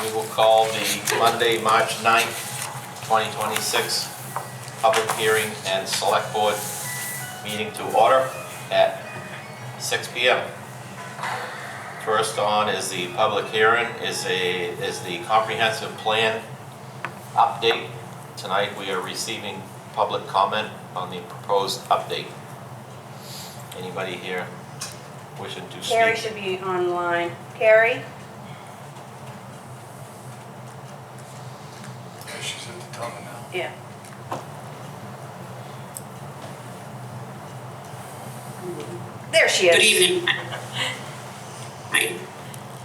We will call the Monday, March 9th, 2026 public hearing and select board meeting to order at 6 p.m. First on is the public hearing is the comprehensive plan update. Tonight we are receiving public comment on the proposed update. Anybody here wishing to speak? Carrie should be online. Carrie? She's at the top now. Yeah. There she is. Good evening. Hi.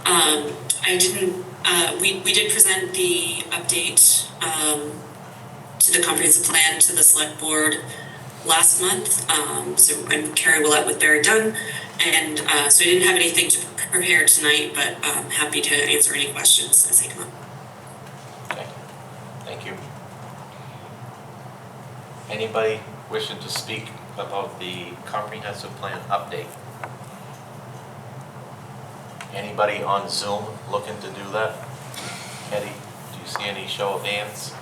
I didn't, we did present the update to the comprehensive plan to the select board last month. So I'm Carrie Willett with Barry Dunn, and so I didn't have anything to prepare tonight, but I'm happy to answer any questions as they come up. Okay, thank you. Anybody wishing to speak about the comprehensive plan update? Anybody on Zoom looking to do that? Eddie, do you see any show of hands?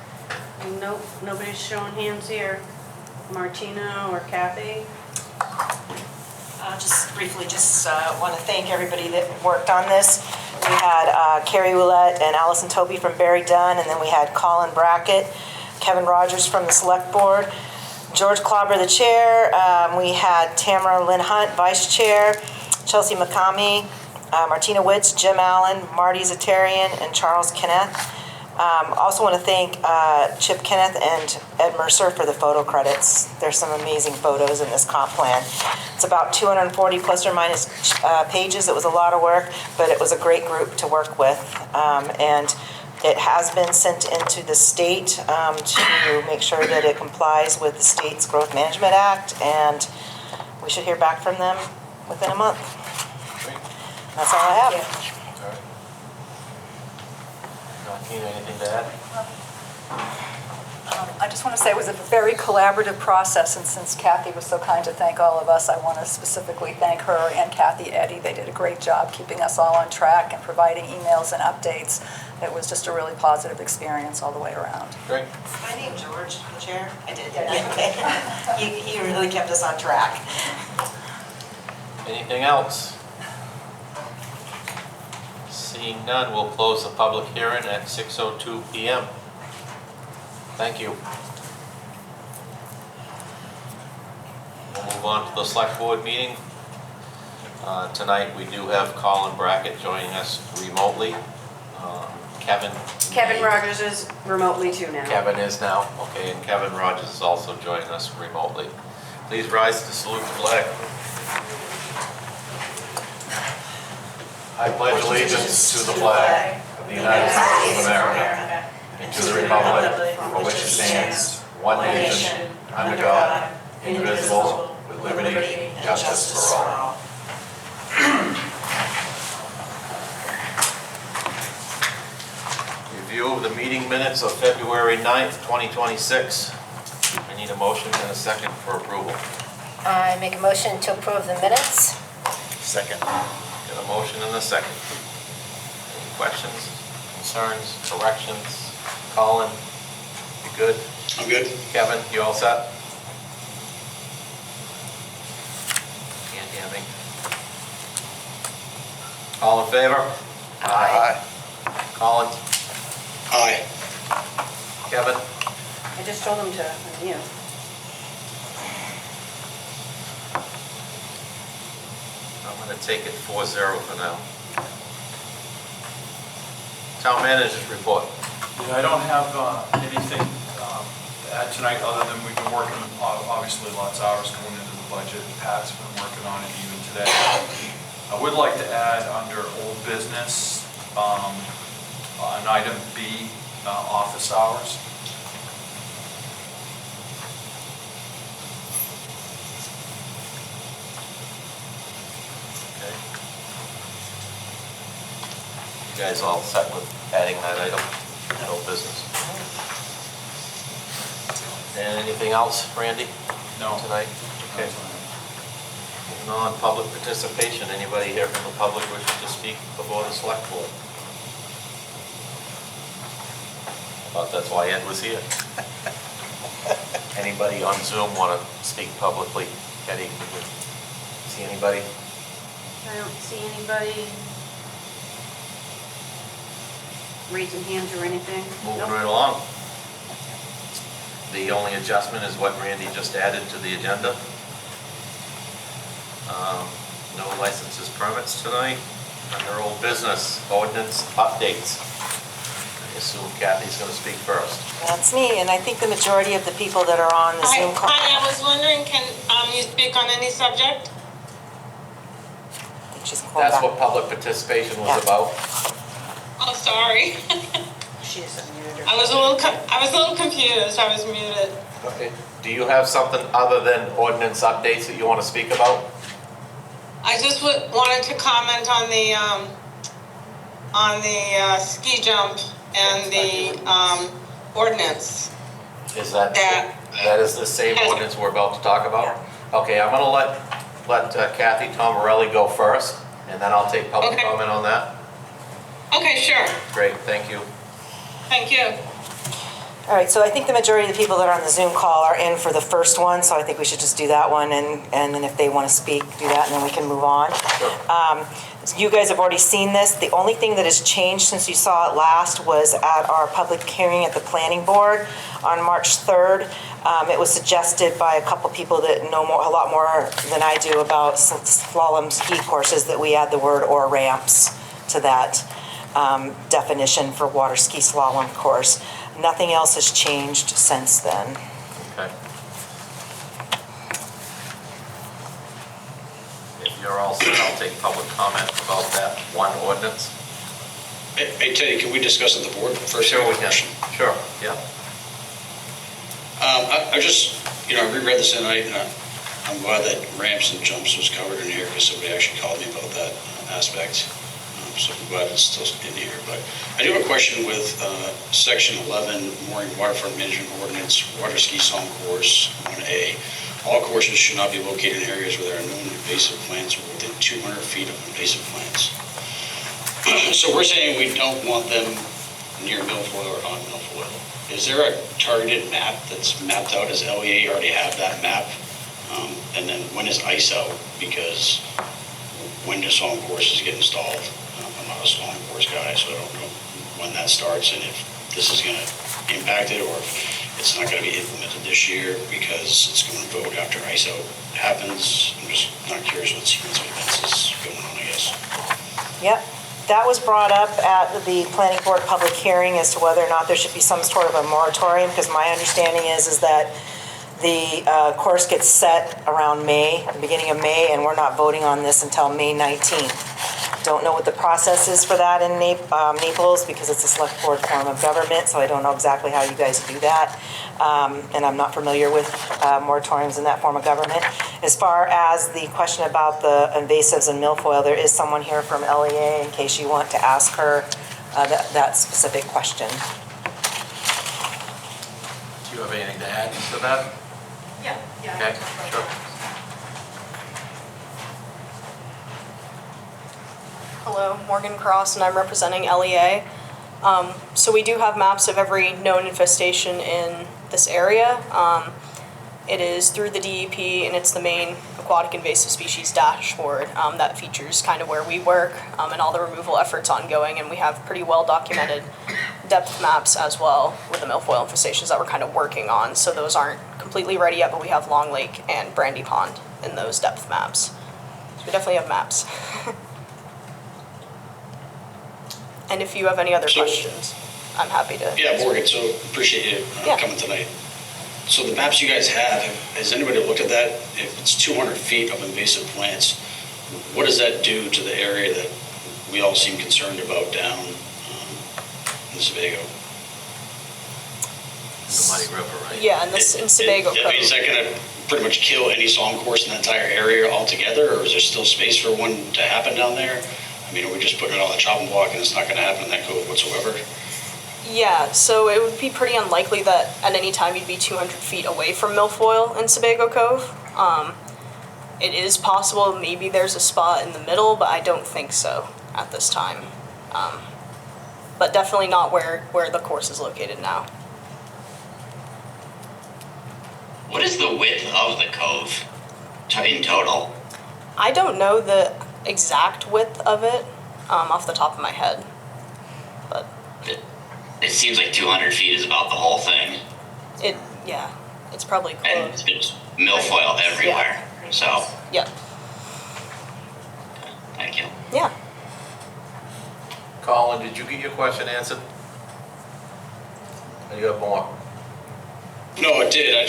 Nope, nobody's showing hands here. Martina or Kathy? Just briefly, want to thank everybody that worked on this. We had Carrie Willett and Allison Toby from Barry Dunn, and then we had Colin Brackett, Kevin Rogers from the Select Board, George Klauber, the chair. We had Tamara Lynn Hunt, vice chair, Chelsea McCamey, Martina Witz, Jim Allen, Marty Zatarian, and Charles Kenneth. Also want to thank Chip Kenneth and Ed Mercer for the photo credits. There's some amazing photos in this comp plan. It's about 240 plus or minus pages. It was a lot of work, but it was a great group to work with. And it has been sent into the state to make sure that it complies with the state's Growth Management Act, and we should hear back from them within a month. Great. That's all I have. All right. Martina, anything to add? I just want to say it was a very collaborative process, and since Kathy was so kind to thank all of us, I want to specifically thank her and Kathy Eddy. They did a great job keeping us all on track and providing emails and updates. It was just a really positive experience all the way around. Great. My name George, the chair. I did. He really kept us on track. Anything else? Seeing none, we'll close the public hearing at 6:02 p.m. Thank you. We'll move on to the select board meeting. Tonight we do have Colin Brackett joining us remotely. Kevin Rogers is remotely too now. Kevin is now, okay, and Kevin Rogers is also joining us remotely. Please rise to salute the flag. I pledge allegiance to the flag of the United States of America and to the republic for which it stands, one nation, under God, indivisible, with liberty and justice for all. Review of the meeting minutes of February 9th, 2026. I need a motion and a second for approval. I make a motion to approve the minutes. Second. Got a motion and a second. Any questions, concerns, corrections? Colin, you good? I'm good. Kevin, you all set? Can't hear me. All in favor? Aye. Colin? Aye. Kevin? I just told him to unmute. I'm going to take it 4-0 for now. Town manager's report. Yeah, I don't have anything to add tonight, other than we've been working, obviously lots of hours going into the budget. Pat's been working on it even today. I would like to add under old business, an item B, office hours. Okay. You guys all set with adding that item? No business. And anything else, Randy? No. Tonight? Okay. Moving on, public participation. Anybody here from the public wishing to speak before the select board? Thought that's why Ed was here. Anybody on Zoom want to speak publicly? Eddie, can you see anybody? I don't see anybody raising hands or anything. Moving Nope. right along. The only adjustment is what Randy just added to the agenda. No licenses, permits tonight. Under old business, ordinance updates. I assume Kathy's going to speak first. That's me, and I think the majority of the people that are on the Zoom call. Hi, I was wondering, can you speak on any subject? I think she's calling That's back. what public participation was Yeah. about. Oh, sorry. She just unmuted I was a little confused. I was muted. Okay. Do you have something other than ordinance updates that you want to speak about? I just wanted to comment on the ski jump and the ordinance. Is that That- is the same ordinance we're about to talk about? Okay, I'm gonna let Kathy Tomarelli go first, and then I'll take public Okay. comment on that. Okay, sure. Great, thank you. Thank you. All right, so I think the majority of the people that are on the Zoom call are in for the first one, so I think we should just do that one, and then if they want to speak, do that, and then we can move on. Sure. You guys have already seen this. The only thing that has changed since you saw it last was at our public hearing at the planning board on March 3rd. It was suggested by a couple people that know a lot more than I do about slalom ski courses that we add the word "or ramps" to that definition for water ski slalom course. Nothing else has changed since then. Okay. If you're all set, I'll take public comment about that one ordinance. Hey, Teddy, can we discuss at the board first? Sure we can. Sure, yeah. I just, I reread this tonight, and I'm glad that ramps and jumps was covered in here, because somebody actually called me about that aspect. So I'm glad it's still in here. But I do have a question with section 11, mooring waterfront management ordinance, water ski song course 1A. All courses should not be located in areas where there are known invasive plants or within 200 feet of invasive plants. So we're saying we don't want them near milfoil or on milfoil. Is there a targeted map that's mapped out? Does LEA already have that map? And then when is ice out? Because when does song courses get installed? I'm not a song course guy, so I don't know when that starts and if this is going to impact it or if it's not going to be implemented this year because it's going to vote after ice out happens. I'm just not curious what sequence of events is going on, I guess. Yep, that was brought up at the planning board public hearing as to whether or not there should be some sort of a moratorium, because my understanding is that the course gets set around May, the beginning of May, and we're not voting on this until May 19th. Don't know what the process is for that in Naples, because it's a select board form of government, so I don't know exactly how you guys do that. And I'm not familiar with moratoriums in that form of government. As far as the question about the invasives and milfoil, there is someone here from LEA in case you want to ask her that specific question. Do you have anything to add to that? Yeah. Okay, sure. Hello, Morgan Cross, and I'm representing LEA. So we do have maps of every known infestation in this area. It is through the DEP, and it's the Maine Aquatic Invasive Species Dashboard that features kind of where we work and all the removal efforts ongoing, and we have pretty well documented depth maps as well with the milfoil infestations that we're kind of working on. So those aren't completely ready yet, but we have Long Lake and Brandy Pond in those depth maps. So we definitely have maps. And if you have any other questions, I'm happy to. Yeah, Morgan, so appreciate you Yeah. coming tonight. So the maps you guys have, has anybody looked at that? If it's 200 feet of invasive plants, what does that do to the area that we all seem concerned about down in Sebago? The Muddy River, right? Yeah, in Sebago I mean, is that going to pretty much kill any song course in the entire area altogether, or is there still space for one to happen down there? I mean, are we just putting it on the chopping block and it's not going to happen in that code whatsoever? Yeah, so it would be pretty unlikely that at any time you'd be 200 feet away from milfoil in Sebago Cove. It is possible maybe there's a spot in the middle, but I don't think so at this time. But but definitely not where the course is located now. What is the width of the cove in total? I don't know the exact width of it off the top of my head, but It seems like 200 feet is about the whole thing. it's probably And close. it's milfoil everywhere, so, Yep. thank you. Yeah. Colin, did you get your question answered? Or you have more? No, it did. I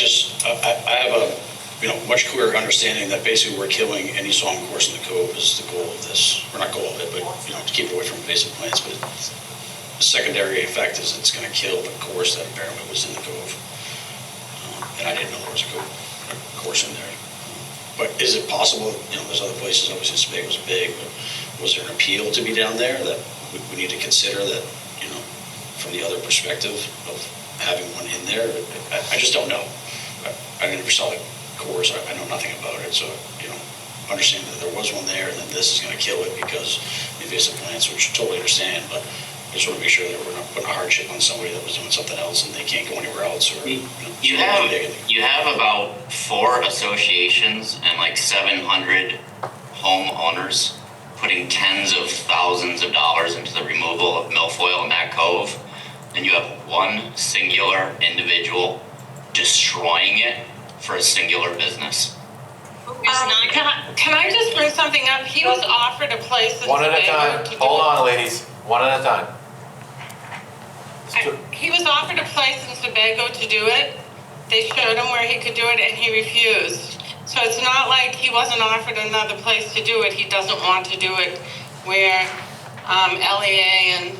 have a, much clearer understanding that basically we're killing any song course in the cove is the goal of this. Or not goal of it, but, to keep it away from invasive plants. But the secondary effect is it's going to kill the course that apparently was in the cove. And I didn't know there was a course in there. But is it possible, there's other places, obviously Sebago was big, but was there an appeal to be down there that we need to consider that, from the other perspective of having one in there? I just don't know. I never saw the course. I know nothing about it. So, understanding that there was one there and then this is going to kill it because invasive plants, which I totally understand, but I just want to make sure that we're not putting a hardship on somebody that was doing something else and they can't go anywhere else. Or You have about 4 associations and like 700 homeowners putting tens of thousands of dollars into the removal of milfoil in that cove, and you have one singular individual destroying it for a singular business. Can I just bring something up? He was offered a place in One at a Sebago time. to do Hold it. on, ladies. One at a time. He was offered a place in Sebago to do it. They showed him where he could do it and he refused. So it's not like he wasn't offered another place to do it. He doesn't want to do it where LEA and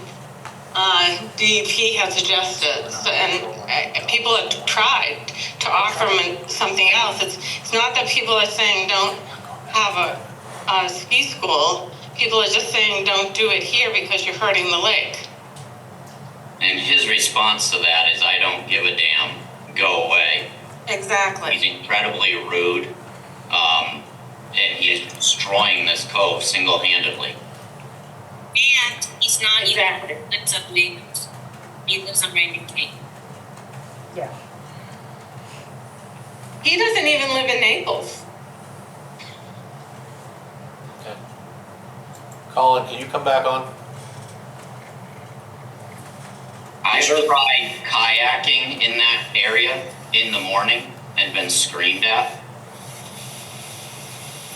DEP have suggested. So, and people have tried to offer him something else. It's not that people are saying don't have a ski school. People are just saying don't do it here because you're hurting the lake. And his response to that is, I don't give a damn, go away. Exactly. He's incredibly rude, and he's destroying this cove single-handedly. And he's not even lives up Naples. He lives on Raymond King. Yeah. He doesn't even live in Naples. Okay. Colin, can you come back on? I've tried kayaking in that area in the morning and been screamed at.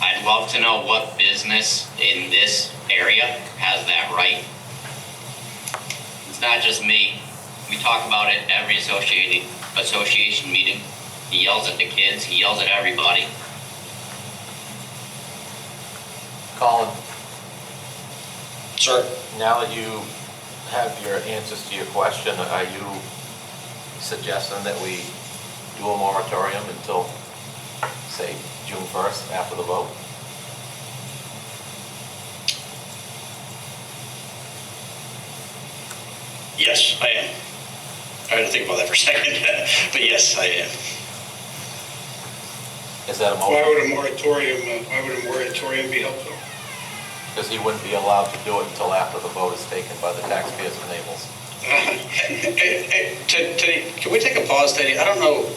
I'd love to know what business in this area has that right. It's not just me. We talk about it every association meeting. He yells at the kids, he yells at everybody. Colin, Sir? now that you have your answers to your question, are you suggesting that we do a moratorium until, say, June 1st after the vote? Yes, I am. I had to think about that for a second, but yes, I am. Is that a Why motion? would a moratorium be helpful? Because he wouldn't be allowed to do it until after the vote is taken by the taxpayers of Naples. Teddy, can we take a pause, Teddy? I don't know.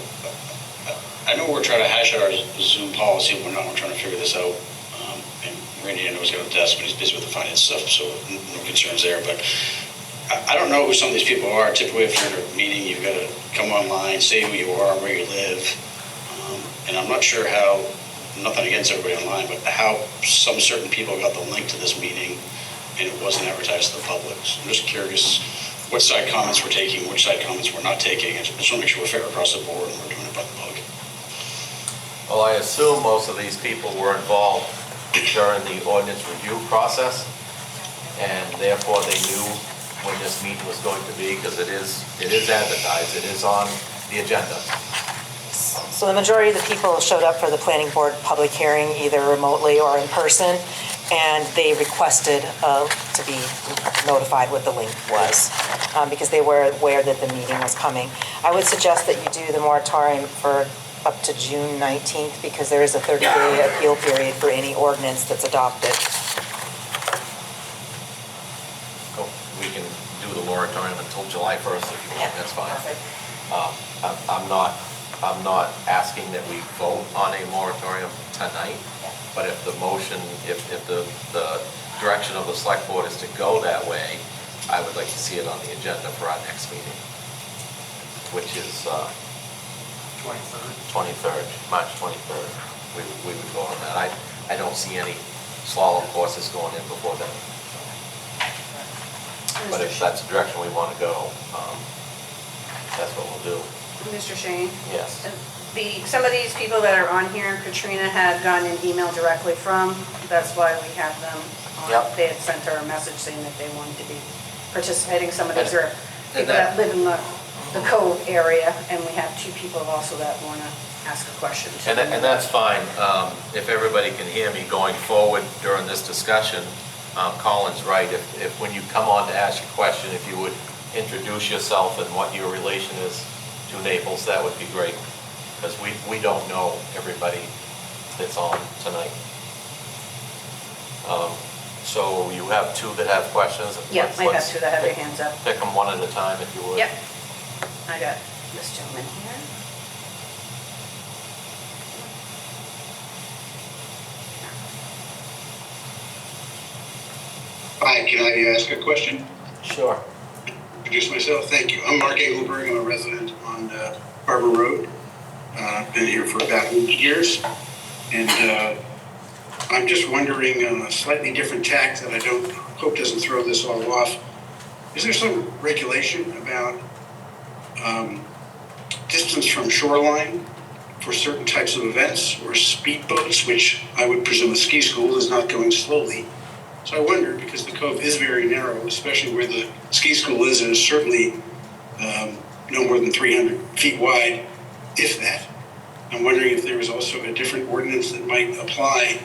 I know we're trying to hash out our Zoom policy and whatnot. We're trying to figure this out. And Randy, I know he's got a desk, but he's busy with the finance stuff, so no concerns there. But I don't know who some of these people are. Typically, if you're in a meeting, you've got to come online, say who you are, where you live. And I'm not sure how, nothing against everybody online, but how some certain people got the link to this meeting and it wasn't advertised to the public. So I'm just curious what side comments we're taking, which side comments we're not taking. I just want to make sure we're fair across the board and we're doing it by the book. Well, I assume most of these people were involved during the ordinance review process, and therefore they knew when this meeting was going to be, because it is advertised, it is on the agenda. So the majority of the people showed up for the planning board public hearing, either remotely or in person, and they requested to be notified what the link was, because they were aware that the meeting was coming. I would suggest that you do the moratorium for up to June 19th, because there is a 30-day appeal period for any ordinance that's adopted. Oh, we can do the moratorium until July 1st if you want, that's fine. Perfect. I'm not asking that we vote on a moratorium tonight, but if the motion, if the direction of the select board is to go that way, I would like to see it on the agenda for our next meeting, which is 23rd, March 23rd. We would go on that. I don't see any slalom courses going in before then. But if that's the direction we want to go, that's what we'll do. Mr. Shane? Yes. Some of these people that are on here, Katrina had gotten an email directly from, that's why we have them on. Yep. They had sent her a message saying that they wanted to be participating. Some of these And- are people that live in the Cove area, and we have 2 people also that want to ask a question. And that's fine. If everybody can hear me going forward during this discussion, Colin's right. If when you come on to ask your question, if you would introduce yourself and what your relation is to Naples, that would be great. Because we don't know everybody that's on tonight. So you have 2 that have questions? Yeah, I have Let's 2 that have their hands up. Pick them one at a time if you would. Yep. I got this gentleman here. Hi, can I ask a question? Sure. Introduce myself. Thank you. I'm Mark Engelberg. I'm a resident on Harbor Road. Been here for about 8 years. And I'm just wondering on a slightly different tack that I hope doesn't throw this all off. Is there some regulation about distance from shoreline for certain types of events or speedboats, which I would presume a ski school is not going slowly? So I wonder, because the cove is very narrow, especially where the ski school is, and is certainly no more than 300 feet wide, if that. I'm wondering if there is also a different ordinance that might apply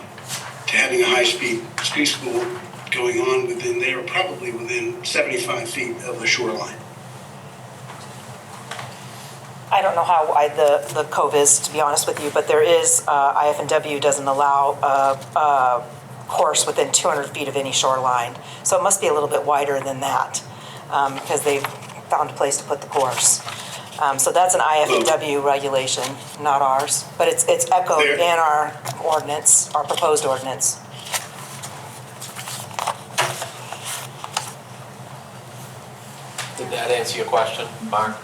to having a high-speed ski school going on within there, probably within 75 feet of the shoreline. I don't know how wide the cove is, to be honest with you, but there is, IF&W doesn't allow a course within 200 feet of any shoreline. So it must be a little bit wider than that, because they've found a place to put the course. So that's an IF&W regulation, not ours, but it's echoed in our ordinance, our proposed ordinance. Did that answer your question, Mark?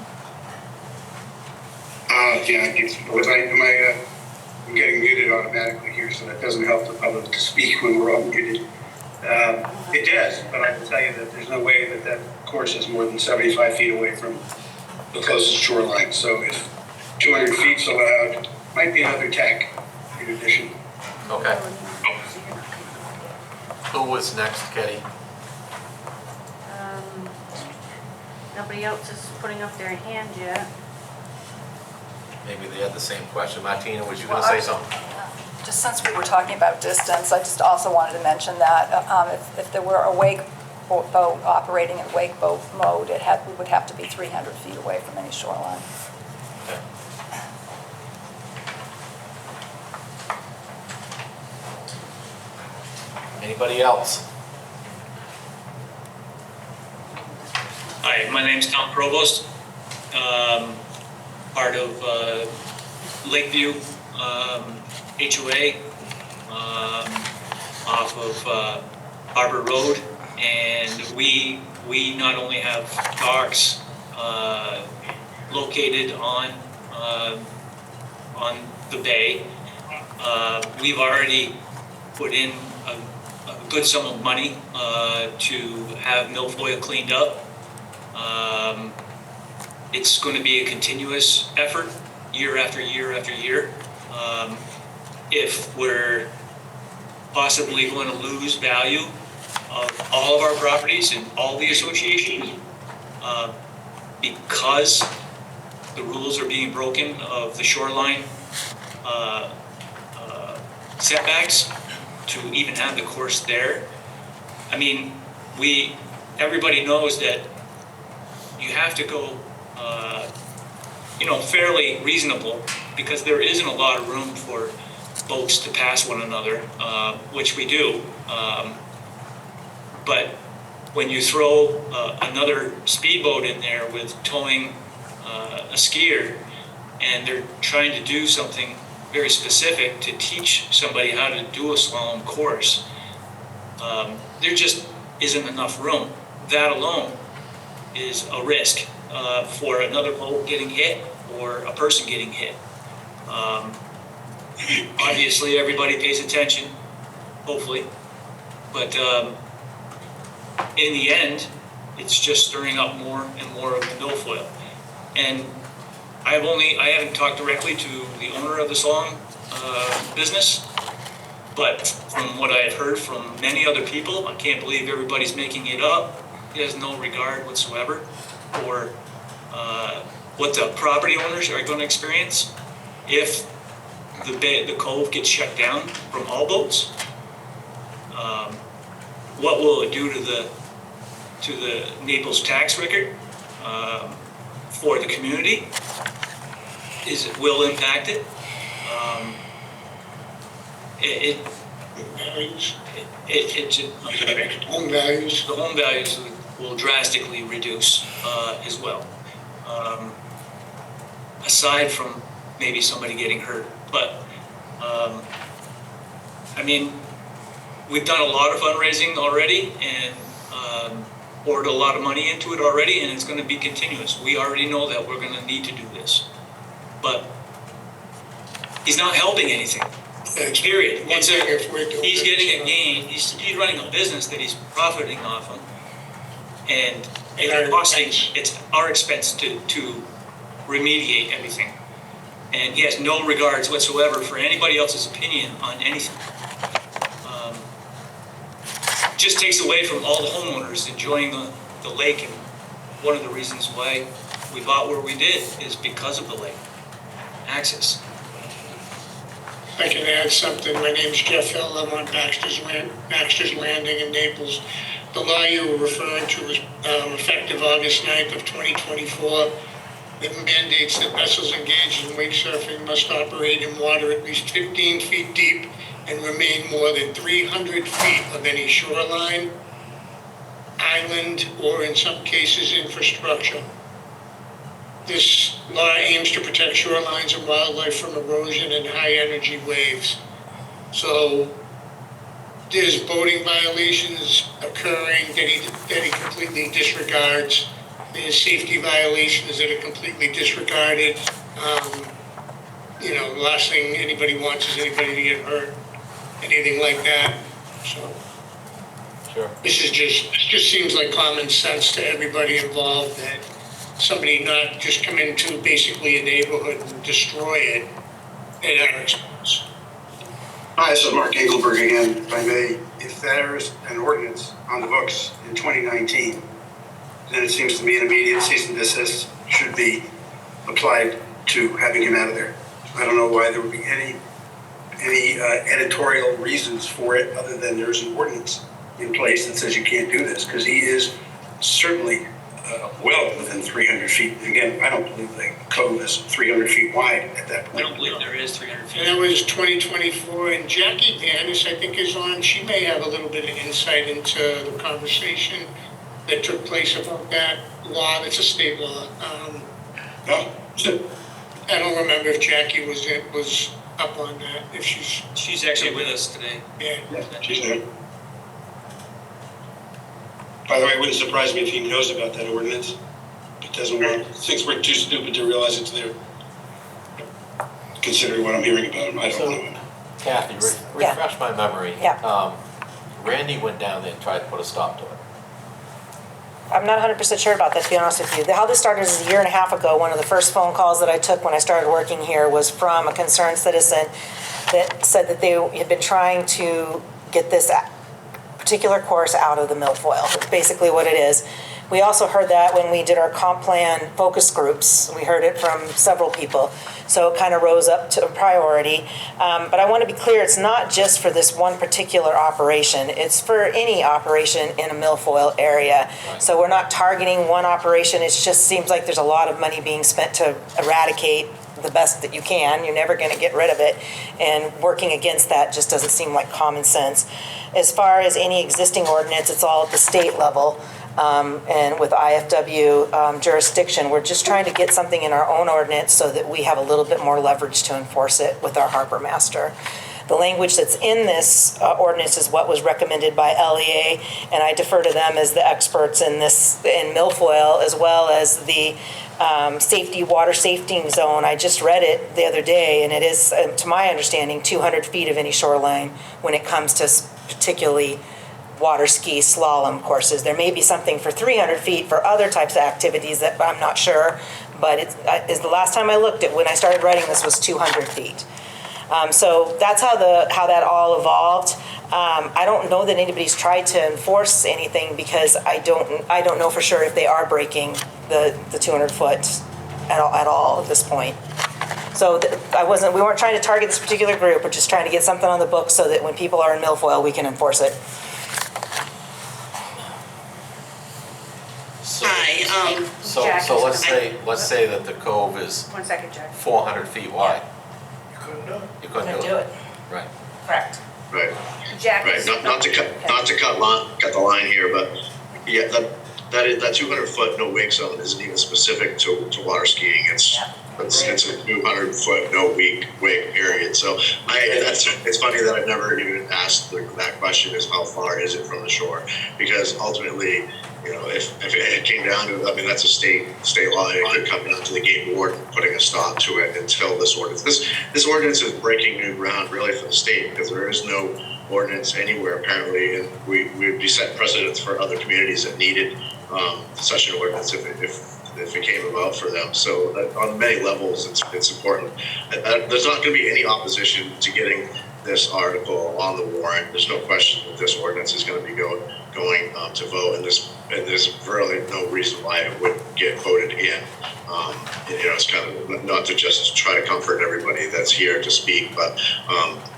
Yeah, I guess, I'm getting muted automatically here, so that doesn't help the public to speak when we're all muted. It does, but I will tell you that there's no way that that course is more than 75 feet away from the closest shoreline. So if 200 feet's allowed, might be another tack in addition. Okay. Who was next, Katie? Nobody else is putting up their hand yet. Maybe they had the same question. Martina, was you going to say something? Just since we were talking about distance, I just also wanted to mention that if there were a wake boat operating in wake boat mode, we would have to be 300 feet away from any shoreline. Okay. Anybody else? Hi, my name's Tom Provost, part of Lakeview HOA off of Harbor Road, and we not only have docks located on the bay. We've already put in a good sum of money to have milfoil cleaned up. It's going to be a continuous effort, year after year after year. If we're possibly going to lose value of all of our properties and all the associations because the rules are being broken of the shoreline setbacks to even have the course there. I mean, everybody knows that you have to go, fairly reasonable, because there isn't a lot of room for boats to pass one another, which we do. But when you throw another speedboat in there with towing a skier, and they're trying to do something very specific to teach somebody how to do a slalom course, there just isn't enough room. That alone is a risk for another boat getting hit or a person getting hit. Obviously, everybody pays attention, hopefully, but in the end, it's just stirring up more and more of the milfoil. And I haven't talked directly to the owner of the slalom business, but from what I have heard from many other people, I can't believe everybody's making it up. He has no regard whatsoever for what the property owners are going to experience if the cove gets shut down from all boats. What will it do to the Naples tax record for the community? Will impact it. Home values. The home values will drastically reduce as well. Aside from maybe somebody getting hurt, but I mean, we've done a lot of fundraising already and poured a lot of money into it already, and it's going to be continuous. We already know that we're going to need to do this, but he's not helping anything. Period. He's getting a gain. He's running a business that he's profiting off of, and it's our expense to remediate everything. And he has no regards whatsoever for anybody else's opinion on anything. Just takes away from all the homeowners enjoying the lake, and one of the reasons why we bought where we did is because of the lake access. I can add something. My name's Jeff Hill. I'm on Baxter's Landing in Naples. The law you were referring to is effective August 9th of 2024. It mandates that vessels engaged in wake surfing must operate in water at least 15 feet deep and remain more than 300 feet of any shoreline, island, or in some cases infrastructure. This law aims to protect shorelines and wildlife from erosion and high energy waves. So there's boating violations occurring that he completely disregards. There's safety violations that are completely disregarded. The last thing anybody wants is anybody to get hurt, anything like that. So Sure. this just seems like common sense to everybody involved, that somebody not just come into basically a neighborhood and destroy it at our expense. Hi, this is Mark Engelberg again, if I may. If there's an ordinance on the books in 2019, then it seems to me an immediate cease and desist should be applied to having him out of there. I don't know why there would be any editorial reasons for it other than there's an ordinance in place that says you can't do this, because he is certainly well within 300 feet. Again, I don't believe the cove is 300 feet wide at that point. I don't believe there is 300 feet. And that was 2024, and Jackie Danis, I think, is on. She may have a little bit of insight into the conversation that took place about that law. That's a state law. I don't remember if Jackie was up on that, if She's actually with us today. Yeah. She's there. By the way, it wouldn't surprise me if he knows about that ordinance, but doesn't want, thinks we're too stupid to realize it's there. Considering what I'm hearing about him, I don't know. Kathy, refresh my memory. Yeah. Randy went down there and tried to put a stop to it. I'm not 100% sure about that, to be honest with you. How this started is a year and a half ago. One of the first phone calls that I took when I started working here was from a concerned citizen that said that they had been trying to get this particular course out of the milfoil. That's basically what it is. We also heard that when we did our comp plan focus groups. We heard it from several people. So it kind of rose up to a priority. But I want to be clear, it's not just for this one particular operation. It's for any operation in a milfoil area. Right. So we're not targeting one operation. It just seems like there's a lot of money being spent to eradicate the best that you can. You're never going to get rid of it. And working against that just doesn't seem like common sense. As far as any existing ordinance, it's all at the state level. And with IFW jurisdiction, we're just trying to get something in our own ordinance so that we have a little bit more leverage to enforce it with our harbor master. The language that's in this ordinance is what was recommended by LEA, and I defer to them as the experts in milfoil, as well as the water safety zone. I just read it the other day, and it is, to my understanding, 200 feet of any shoreline when it comes to particularly water ski slalom courses. There may be something for 300 feet for other types of activities that I'm not sure, but it's the last time I looked at when I started writing this was 200 feet. So that's how that all evolved. I don't know that anybody's tried to enforce anything because I don't know for sure if they are breaking the 200 foot at all at this point. So we weren't trying to target this particular group. We're just trying to get something on the books so that when people are in milfoil, we can enforce it. Hi, So let's say that the cove is 1 second, Jack. 400 feet wide. You couldn't do it. Right. Correct. Right. Jack Right, is. not to cut the line here, but yeah, that 200 foot no wake zone isn't even specific to water skiing. It's a 200 foot no wake period. So it's funny that I've never even asked that question, is how far is it from the shore? Because ultimately, you know, if it came down to, I mean, that's a state law. It could come down to the game board putting a stop to it until this ordinance. This ordinance is breaking new ground really for the state, because there is no ordinance anywhere apparently, and we'd set precedents for other communities that needed such an ordinance if it came about for them. So on many levels, it's important. There's not going to be any opposition to getting this article on the warrant. There's no question that this ordinance is going to be going to vote, and there's really no reason why it wouldn't get voted in. You know, it's kind of not to just try to comfort everybody that's here to speak, but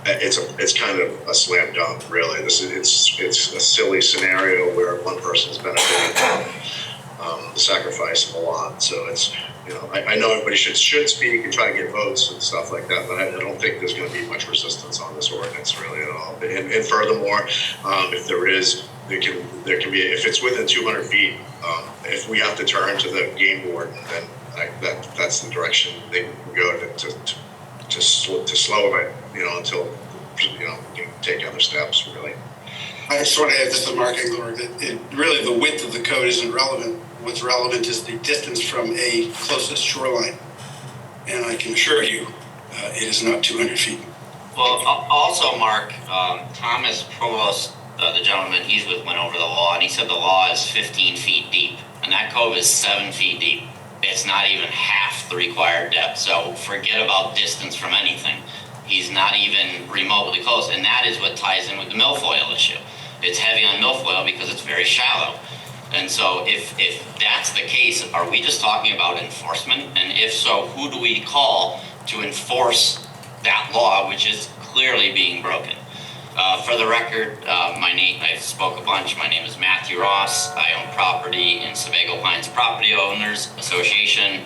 it's kind of a slam dunk, really. It's a silly scenario where one person's benefiting from the sacrifice of a lot. So it's, you know, I know everybody should speak and try to get votes and stuff like that, but I don't think there's going to be much resistance on this ordinance really at all. And furthermore, if there is, there can be, if it's within 200 feet, if we have to turn to the game warden, then that's the direction they can go to slow it, you know, until, you know, you can take other steps really. I just want to add, this is Mark Englehart, that really the width of the code isn't relevant. What's relevant is the distance from a closest shoreline. And I can assure you, it is not 200 feet. Well, also, Mark, Thomas Provost, the gentleman he's with, went over the law, and he said the law is 15 feet deep, and that cove is 7 feet deep. It's not even half the required depth, so forget about distance from anything. He's not even remotely close, and that is what ties in with the milfoil issue. It's heavy on milfoil because it's very shallow. And so if that's the case, are we just talking about enforcement? And if so, who do we call to enforce that law, which is clearly being broken? For the record, I spoke a bunch. My name is Matthew Ross. I own property in Sebago Pines Property Owners Association,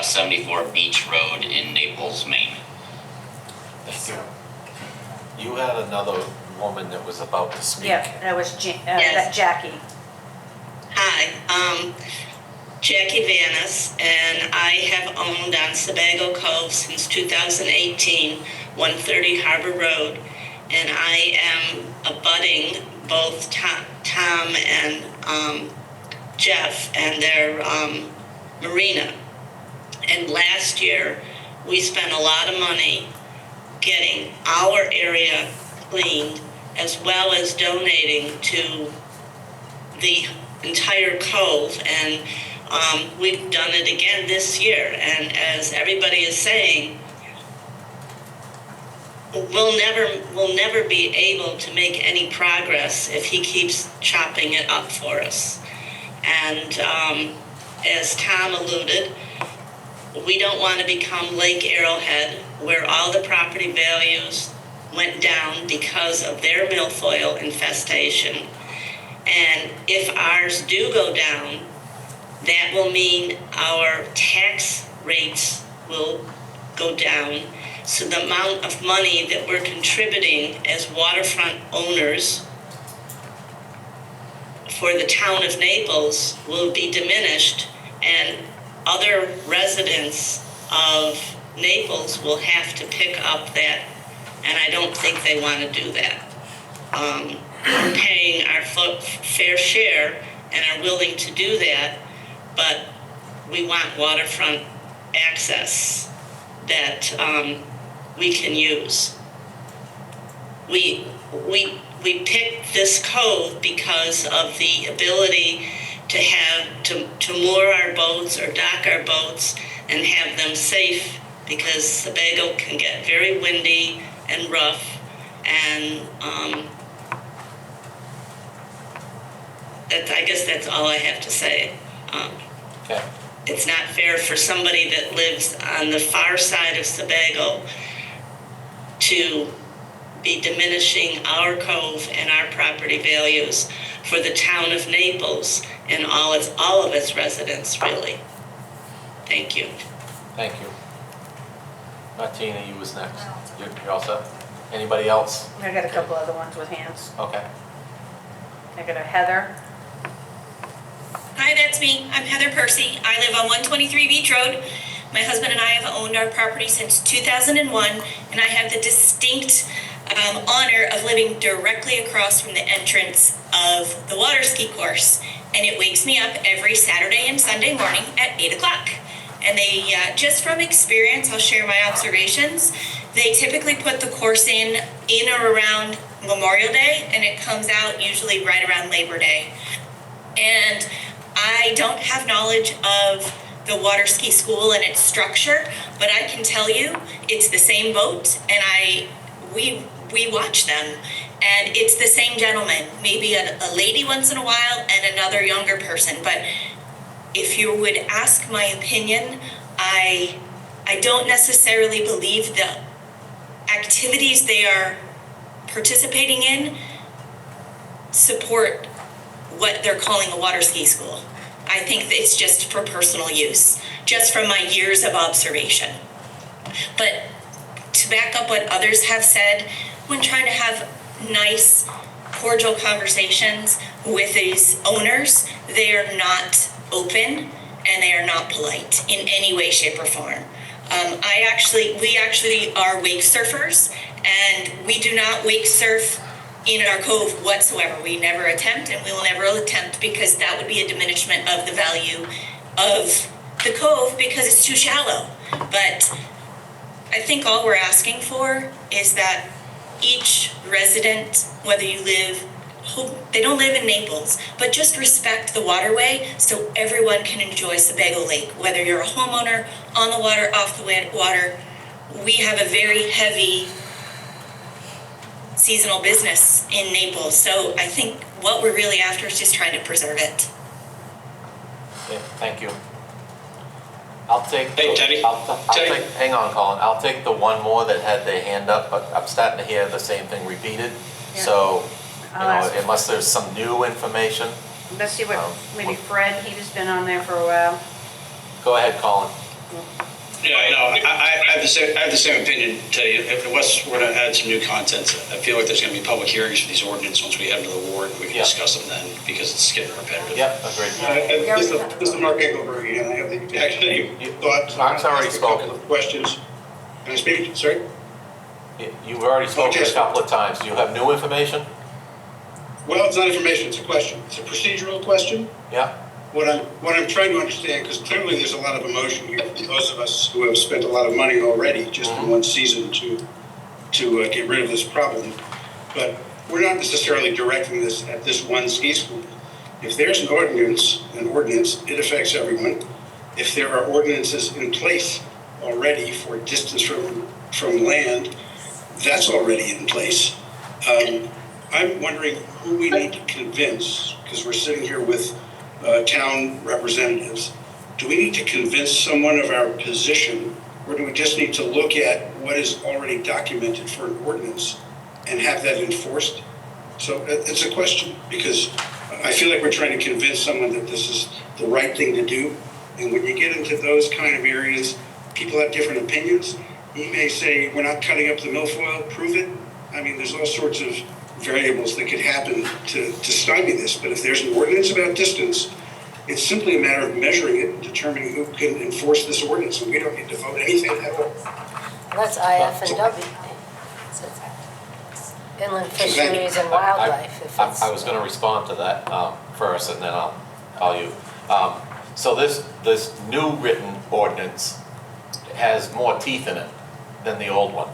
74 Beach Road in Naples, Maine. You had another woman that was about to speak. Yeah, that was Yes. Jackie. Hi, Jackie Vanis, and I have owned on Sebago Cove since 2018, 130 Harbor Road, and I am abutting both Tom and Jeff and their marina. And last year, we spent a lot of money getting our area cleaned, as well as donating to the entire cove, and we've done it again this year. And as everybody is saying, we'll never be able to make any progress if he keeps chopping it up for us. And as Tom alluded, we don't want to become Lake Arrowhead, where all the property values went down because of their milfoil infestation. And if ours do go down, that will mean our tax rates will go down. So the amount of money that we're contributing as waterfront owners for the town of Naples will be diminished, and other residents of Naples will have to pick up that, and I don't think they want to do that. We're paying our fair share and are willing to do that, but we want waterfront access that we can use. We picked this cove because of the ability to have to moor our boats or dock our boats and have them safe, because Sebago can get very windy and rough, and I guess that's all I have to say. Okay. It's not fair for somebody that lives on the far side of Sebago to be diminishing our cove and our property values for the town of Naples and all of its residents, really. Thank you. Thank you. Martina, you was next. You're all set? Anybody else? I got a couple other ones with hands. Okay. I got a Heather. Hi, that's me. I'm Heather Percy. I live on 123 Beach Road. My husband and I have owned our property since 2001, and I have the distinct honor of living directly across from the entrance of the water ski course. And it wakes me up every Saturday and Sunday morning at 8 o'clock. And they, just from experience, I'll share my observations. They typically put the course in or around Memorial Day, and it comes out usually right around Labor Day. And I don't have knowledge of the water ski school and its structure, but I can tell you it's the same boat, and we watch them, and it's the same gentleman, maybe a lady once in a while and another younger person. But if you would ask my opinion, I don't necessarily believe the activities they are participating in support what they're calling a water ski school. I think it's just for personal use, just from my years of observation. But to back up what others have said, when trying to have nice, cordial conversations with these owners, they are not open and they are not polite in any way, shape, or form. We actually are wake surfers, and we do not wake surf in our cove whatsoever. We never attempt, and we will never attempt, because that would be a diminishment of the value of the cove because it's too shallow. But I think all we're asking for is that each resident, whether you they don't live in Naples, but just respect the waterway so everyone can enjoy Sebago Lake, whether you're a homeowner, on the water, off the water. We have a very heavy seasonal business in Naples, so I think what we're really after is just trying to preserve it. Okay, thank you. I'll take. Hey, Teddy. Teddy. Hang on, Colin. I'll take the one more that had their hand up, but I'm starting to hear the same thing repeated. Yeah. So, I'll ask. unless there's some new information. Let's see what, maybe Fred, he's been on there for a while. Go ahead, Colin. Yeah, I have the same opinion, Teddy. If Wes were to add some new content, I feel like there's going to be public hearings for these ordinances once we head to the warrant. We can discuss them then, because it's getting repetitive. Yep, agreed. This is Mark Engelberg again. I have the actually thought. Mark's already spoken. Questions. Can I speak? Sorry? You've already spoken a couple of times. Do you have new information? Well, it's not information, it's a question. It's a procedural question. Yeah. What I'm trying to understand, because clearly there's a lot of emotion here from those of us who have spent a lot of money already just in one season to get rid of this problem. But we're not necessarily directing this at this one ski school. If there's an ordinance, it affects everyone. If there are ordinances in place already for distance from land, that's already in place. I'm wondering who we need to convince, because we're sitting here with town representatives. Do we need to convince someone of our position, or do we just need to look at what is already documented for an ordinance and have that enforced? So it's a question, because I feel like we're trying to convince someone that this is the right thing to do. And when you get into those kind of areas, people have different opinions. He may say, we're not cutting up the milfoil, prove it. I mean, there's all sorts of variables that could happen to stymie this, but if there's an ordinance about distance, it's simply a matter of measuring it and determining who can enforce this ordinance, and we don't need to vote anything at all. That's IF and W. Inland fisheries and wildlife. If it's- I was going to respond to that first, and then I'll call you. So this new written ordinance has more teeth in it than the old one.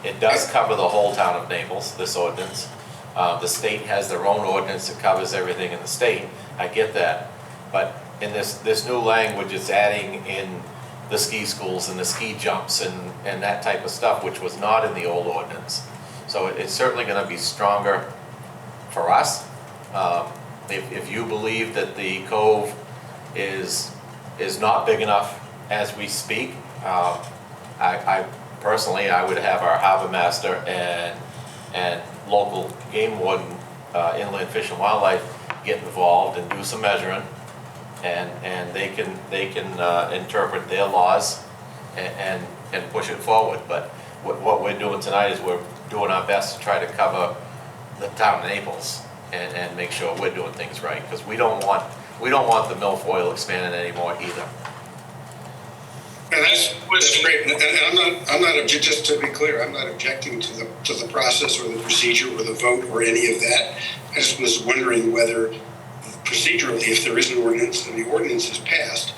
It does cover the whole town of Naples, this ordinance. The state has their own ordinance that covers everything in the state. I get that. But in this new language, it's adding in the ski schools and the ski jumps and that type of stuff, which was not in the old ordinance. So it's certainly going to be stronger for us. If you believe that the cove is not big enough as we speak, I personally, I would have our harbor master and local game warden, Inland Fish and Wildlife, get involved and do some measuring, and they can interpret their laws and push it forward. But what we're doing tonight is we're doing our best to try to cover the town of Naples and make sure we're doing things right, because we don't want the milfoil expanding anymore either. And that's great, and I'm not just to be clear, I'm not objecting to the process or the procedure or the vote or any of that. I just was wondering whether procedurally, if there is an ordinance and the ordinance is passed,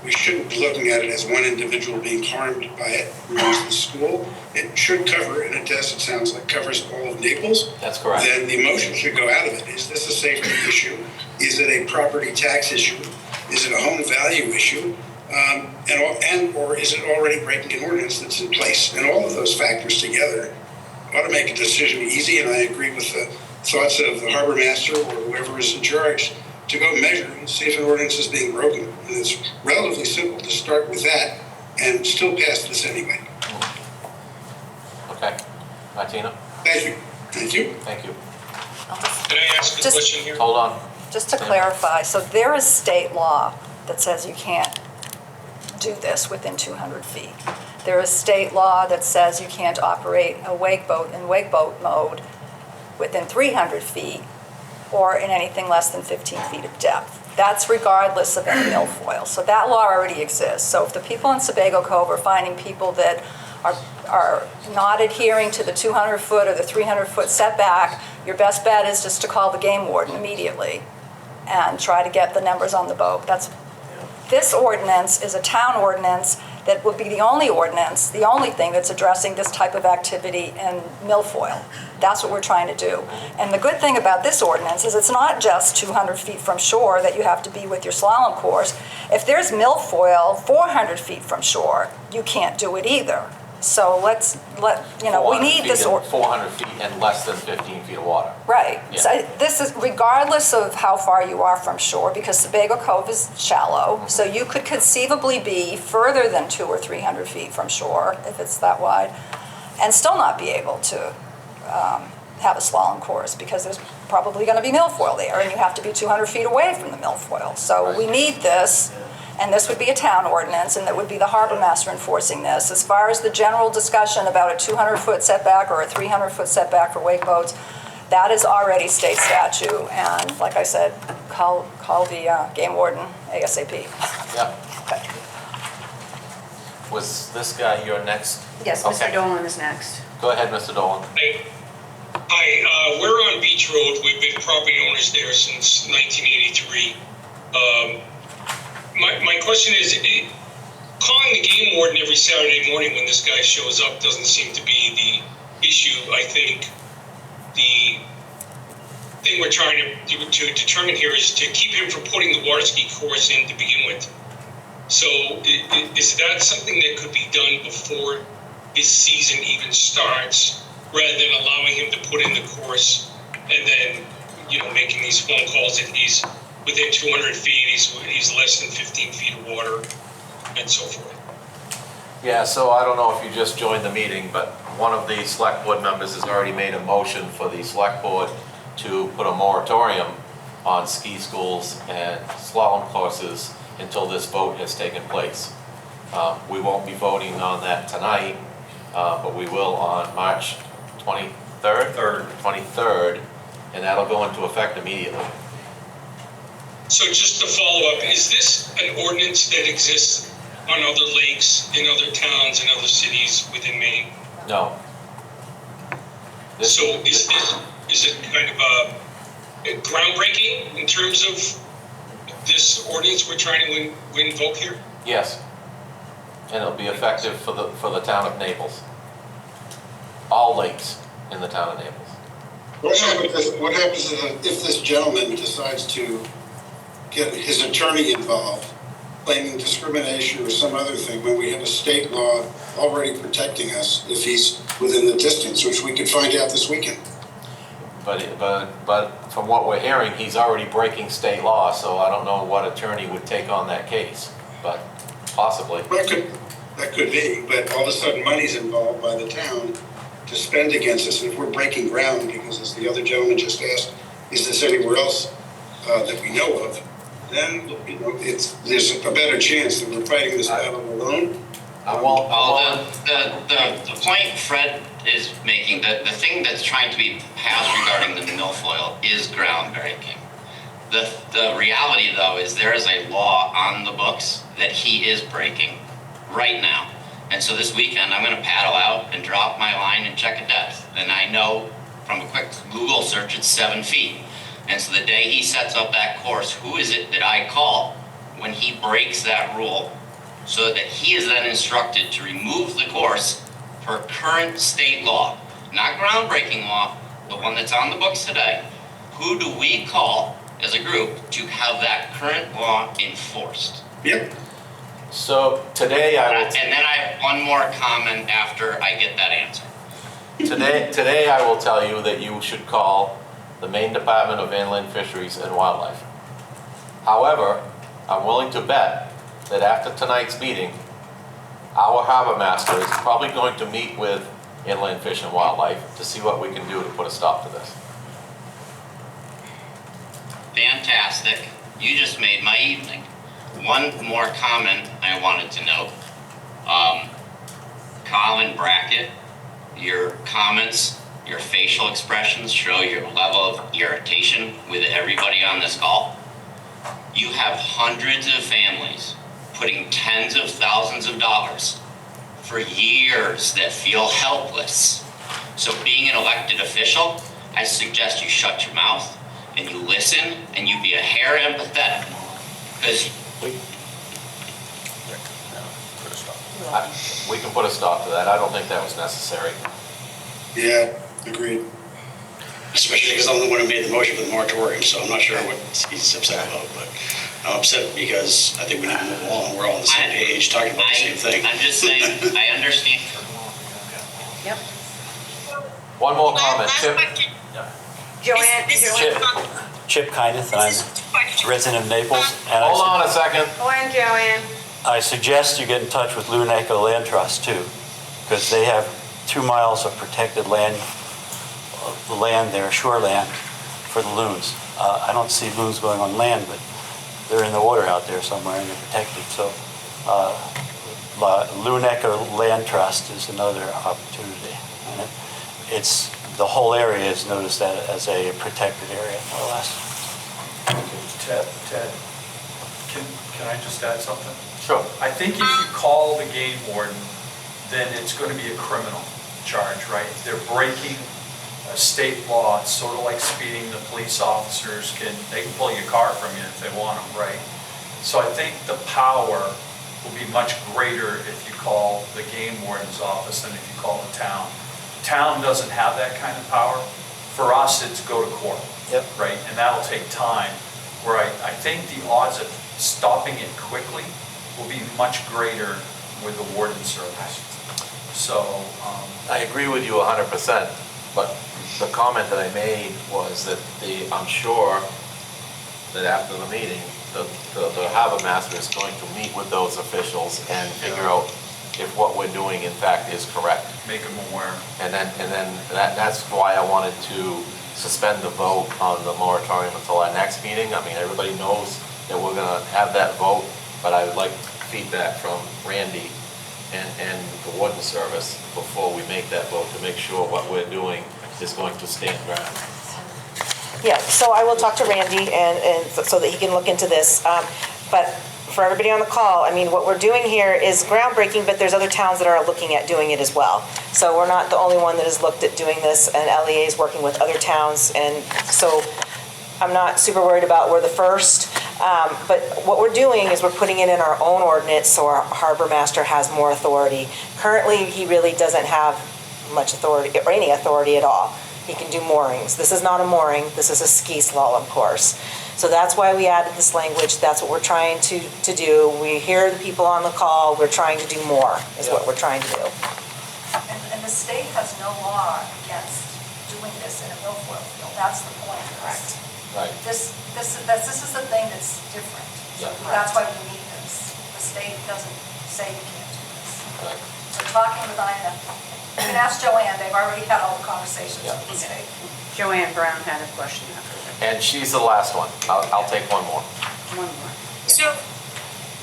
we shouldn't be looking at it as one individual being harmed by it who runs the school. It should cover, and it does, it sounds like, covers all of Naples. That's correct. Then the emotion should go out of it. Is this a safety issue? Is it a property tax issue? Is it a home value issue? Or is it already breaking an ordinance that's in place? And all of those factors together ought to make a decision easy, and I agree with the thoughts of the harbor master or whoever is in charge to go measure and see if an ordinance is being broken. And it's relatively simple to start with that and still pass this anyway. Okay. Martina? Thank you. Thank you. Thank you. Can I ask a question here? Hold on. Just to clarify, so there is state law that says you can't do this within 200 feet. There is state law that says you can't operate a wake boat in wake boat mode within 300 feet or in anything less than 15 feet of depth. That's regardless of any milfoil. So that law already exists. So if the people in Sebago Cove are finding people that are not adhering to the 200-foot or the 300-foot setback, your best bet is just to call the game warden immediately and try to get the numbers on the boat. This ordinance is a town ordinance that would be the only ordinance, the only thing that's addressing this type of activity in milfoil. That's what we're trying to do. And the good thing about this ordinance is it's not just 200 feet from shore that you have to be with your slalom course. If there's milfoil 400 feet from shore, you can't do it either. So we need this. 400 feet and less than 15 feet of water. Right. Yeah. So this is regardless of how far you are from shore, because Sebago Cove is shallow. So you could conceivably be further than 200 or 300 feet from shore if it's that wide, and still not be able to have a slalom course because there's probably going to be milfoil there, and you have to be 200 feet away from the milfoil. So we need this. And this would be a town ordinance, and that would be the harbor master enforcing this. As far as the general discussion about a 200-foot setback or a 300-foot setback for wake boats, that is already state statute. And like I said, call the game warden ASAP. Yeah. Okay. Was this guy your next? Yes, Okay. Mr. Dolan is next. Go ahead, Mr. Dolan. Hi, we're on Beach Road. We've been property owners there since 1983. My question is, calling the game warden every Saturday morning when this guy shows up doesn't seem to be the issue. I think the thing we're trying to determine here is to keep him from putting the water ski course in to begin with. So is that something that could be done before this season even starts, rather than allowing him to put in the course and then, making these phone calls that he's within 200 feet, he's less than 15 feet of water, and so forth? Yeah, so I don't know if you just joined the meeting, but one of the select board members has already made a motion for the select board to put a moratorium on ski schools and slalom courses until this vote has taken place. We won't be voting on that tonight, but we will on March 23rd? 23rd, and that'll go into effect immediately. So just to follow up, is this an ordinance that exists on other lakes, in other towns, and other cities within Maine? No. So is it kind of a groundbreaking in terms of this ordinance we're trying to invoke here? Yes. And it'll be effective for the town of Naples. All lakes in the town of Naples. What happens if this gentleman decides to get his attorney involved, claiming discrimination or some other thing, when we have a state law already protecting us if he's within the distance, which we could find out this weekend? But from what we're hearing, he's already breaking state law, so I don't know what attorney would take on that case, but possibly. That could be, but all of a sudden money's involved by the town to spend against us, and if we're breaking ground, because as the other gentleman just asked, is this anywhere else that we know of, then there's a better chance that we're fighting this battle alone. The point Fred is making, the thing that's trying to be passed regarding the milfoil is groundbreaking. The reality, though, is there is a law on the books that he is breaking right now. And so this weekend, I'm going to paddle out and drop my line and check a depth. And I know from a quick Google search, it's 7 feet. And so the day he sets up that course, who is it that I call when he breaks that rule, so that he is then instructed to remove the course per current state law, not groundbreaking law, the one that's on the books today? Who do we call as a group to have that current law enforced? Yep. So today I will... And then I have one more comment after I get that answer. Today I will tell you that you should call the Maine Department of Inland Fisheries and Wildlife. However, I'm willing to bet that after tonight's meeting, our harbor master is probably going to meet with Inland Fish and Wildlife to see what we can do to put a stop to this. Fantastic. You just made my evening. One more comment I wanted to note. Colin Brackett, your comments, your facial expressions show your level of irritation with everybody on this call. You have hundreds of families putting tens of thousands of dollars for years that feel helpless. So being an elected official, I suggest you shut your mouth and you listen and you be a hair empathetic. Because we can put a stop to that. I don't think that was necessary. Yeah, agreed. Especially because I'm the one who made the motion for the moratorium, so I'm not sure what he's upset about, but I'm upset because I think we need to move along. We're all on the same page, talking about the same thing. I'm just saying, I understand. Yep. One more comment, Chip. Joanne. Chip Kyneth, and I'm a resident of Naples. And Hold on a second. Go in, Joanne. I suggest you get in touch with Luneco Land Trust too, because they have 2 miles of protected land there, shoreland, for the loons. I don't see loons going on land, but they're in the water out there somewhere and they're protected. So Luneco Land Trust is another opportunity. And it's the whole area is noticed that as a protected area, more or less. Ted, can I just add something? Sure. I think if you call the game warden, then it's going to be a criminal charge, right? They're breaking a state law. It's sort of like speeding. The police officers can pull your car from you if they want them, right? So I think the power will be much greater if you call the game warden's office than if you call the town. Town doesn't have that kind of power. For us, it's go to court, right? And that'll take time. Where I think the odds of stopping it quickly will be much greater with the warden service. So I agree with you 100%, but the comment that I made was that I'm sure that after the meeting, the harbor master is going to meet with those officials and figure out if what we're doing in fact is correct. Make them aware. And then that's why I wanted to suspend the vote on the moratorium until our next meeting. I mean, everybody knows that we're gonna have that vote, but I would like feedback from Randy and the warden service before we make that vote, to make sure what we're doing is going to stand ground. Yeah, so I will talk to Randy and so that he can look into this. But for everybody on the call, I mean, what we're doing here is groundbreaking, but there's other towns that are looking at doing it as well. So we're not the only one that has looked at doing this, and LEA is working with other towns. And so I'm not super worried about we're the first. But what we're doing is we're putting it in our own ordinance so our harbor master has more authority. Currently, he really doesn't have much authority, or any authority at all. He can do moorings. This is not a mooring, this is a ski slalom course. So that's why we added this language. That's what we're trying to do. We hear the people on the call, we're trying to do more, is what we're trying to do. And the state has no law against doing this in a milfoil field. That's the point. Correct. Right. This is the thing that's different. Yeah. That's why we need this. The state doesn't say you can't do this. Right. So talking with Ina, you can ask Joanne, they've already had all the conversations with the state. Joanne Brown had a question after that. And she's the last one. I'll take one more. One more. So,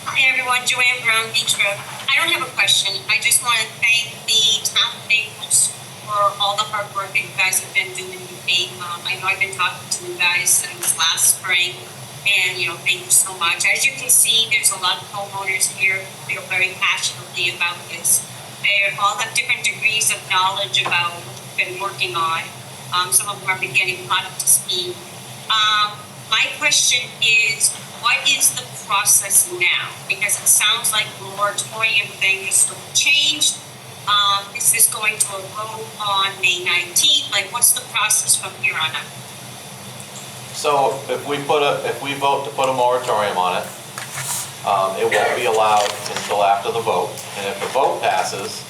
hi everyone, Joanne Brown, Beach Road. I don't have a question. I just want to thank the town of Naples for all the hard work that you guys have been doing with me. I know I've been talking to you guys since last spring, and thank you so much. As you can see, there's a lot of homeowners here who feel very passionately about this. They all have different degrees of knowledge about what we've been working on. Some of them are beginning caught up to speed. My question is, what is the process now? Because it sounds like the moratorium thing is still changed. Is this going to a vote on May 19th? Like, what's the process from here on out? So if we vote to put a moratorium on it, it won't be allowed until after the vote. And if the vote passes,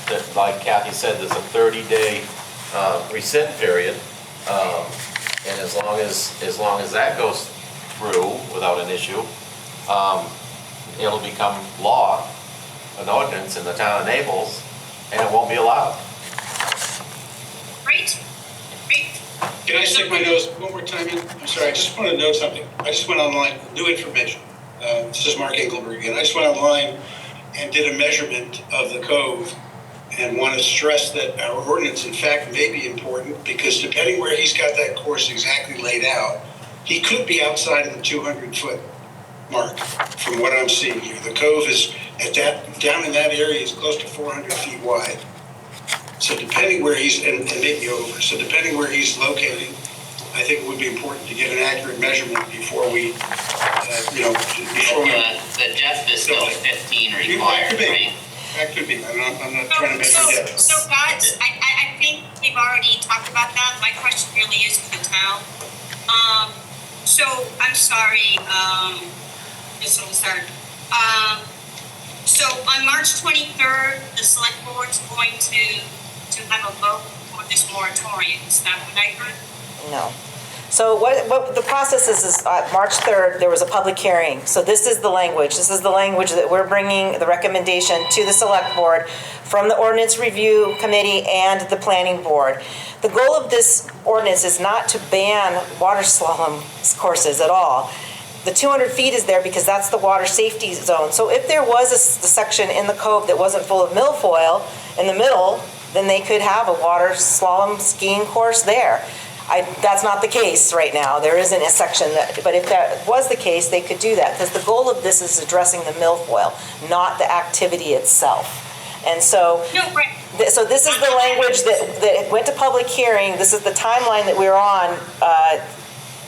that, like Kathy said, there's a 30-day rescind period. And as long as that goes through without an issue, it'll become law, an ordinance in the town of Naples, and it won't be allowed. Great. Can I stick my nose one more time in? I'm sorry, I just want to note something. I just went online, new information. This is Mark Engelberg again. I just went online and did a measurement of the cove and want to stress that our ordinance, in fact, may be important because depending where he's got that course exactly laid out, he could be outside of the 200-foot mark from what I'm seeing here. The cove is down in that area is close to 400 feet wide. So depending where he's, and maybe over, so depending where he's located, I think it would be important to get an accurate measurement before we, The depth is still 15 required, right? That could be. I'm not trying to make it yet. So guys, I think we've already talked about that. My question really is for the town. So I'm sorry, this will start. So on March 23rd, the select board's going to have a vote on this moratorium. Is that what I heard? No. So what the process is March 3rd, there was a public hearing. So this is the language. This is the language that we're bringing the recommendation to the select board from the ordinance review committee and the planning board. The goal of this ordinance is not to ban water slalom courses at all. The 200 feet is there because that's the water safety zone. So if there was a section in the cove that wasn't full of milfoil in the middle, then they could have a water slalom skiing course there. That's not the case right now. There isn't a section but if that was the case, they could do that because the goal of this is addressing the milfoil, not the activity itself. And so, so this is the language that went to public hearing. This is the timeline that we're on,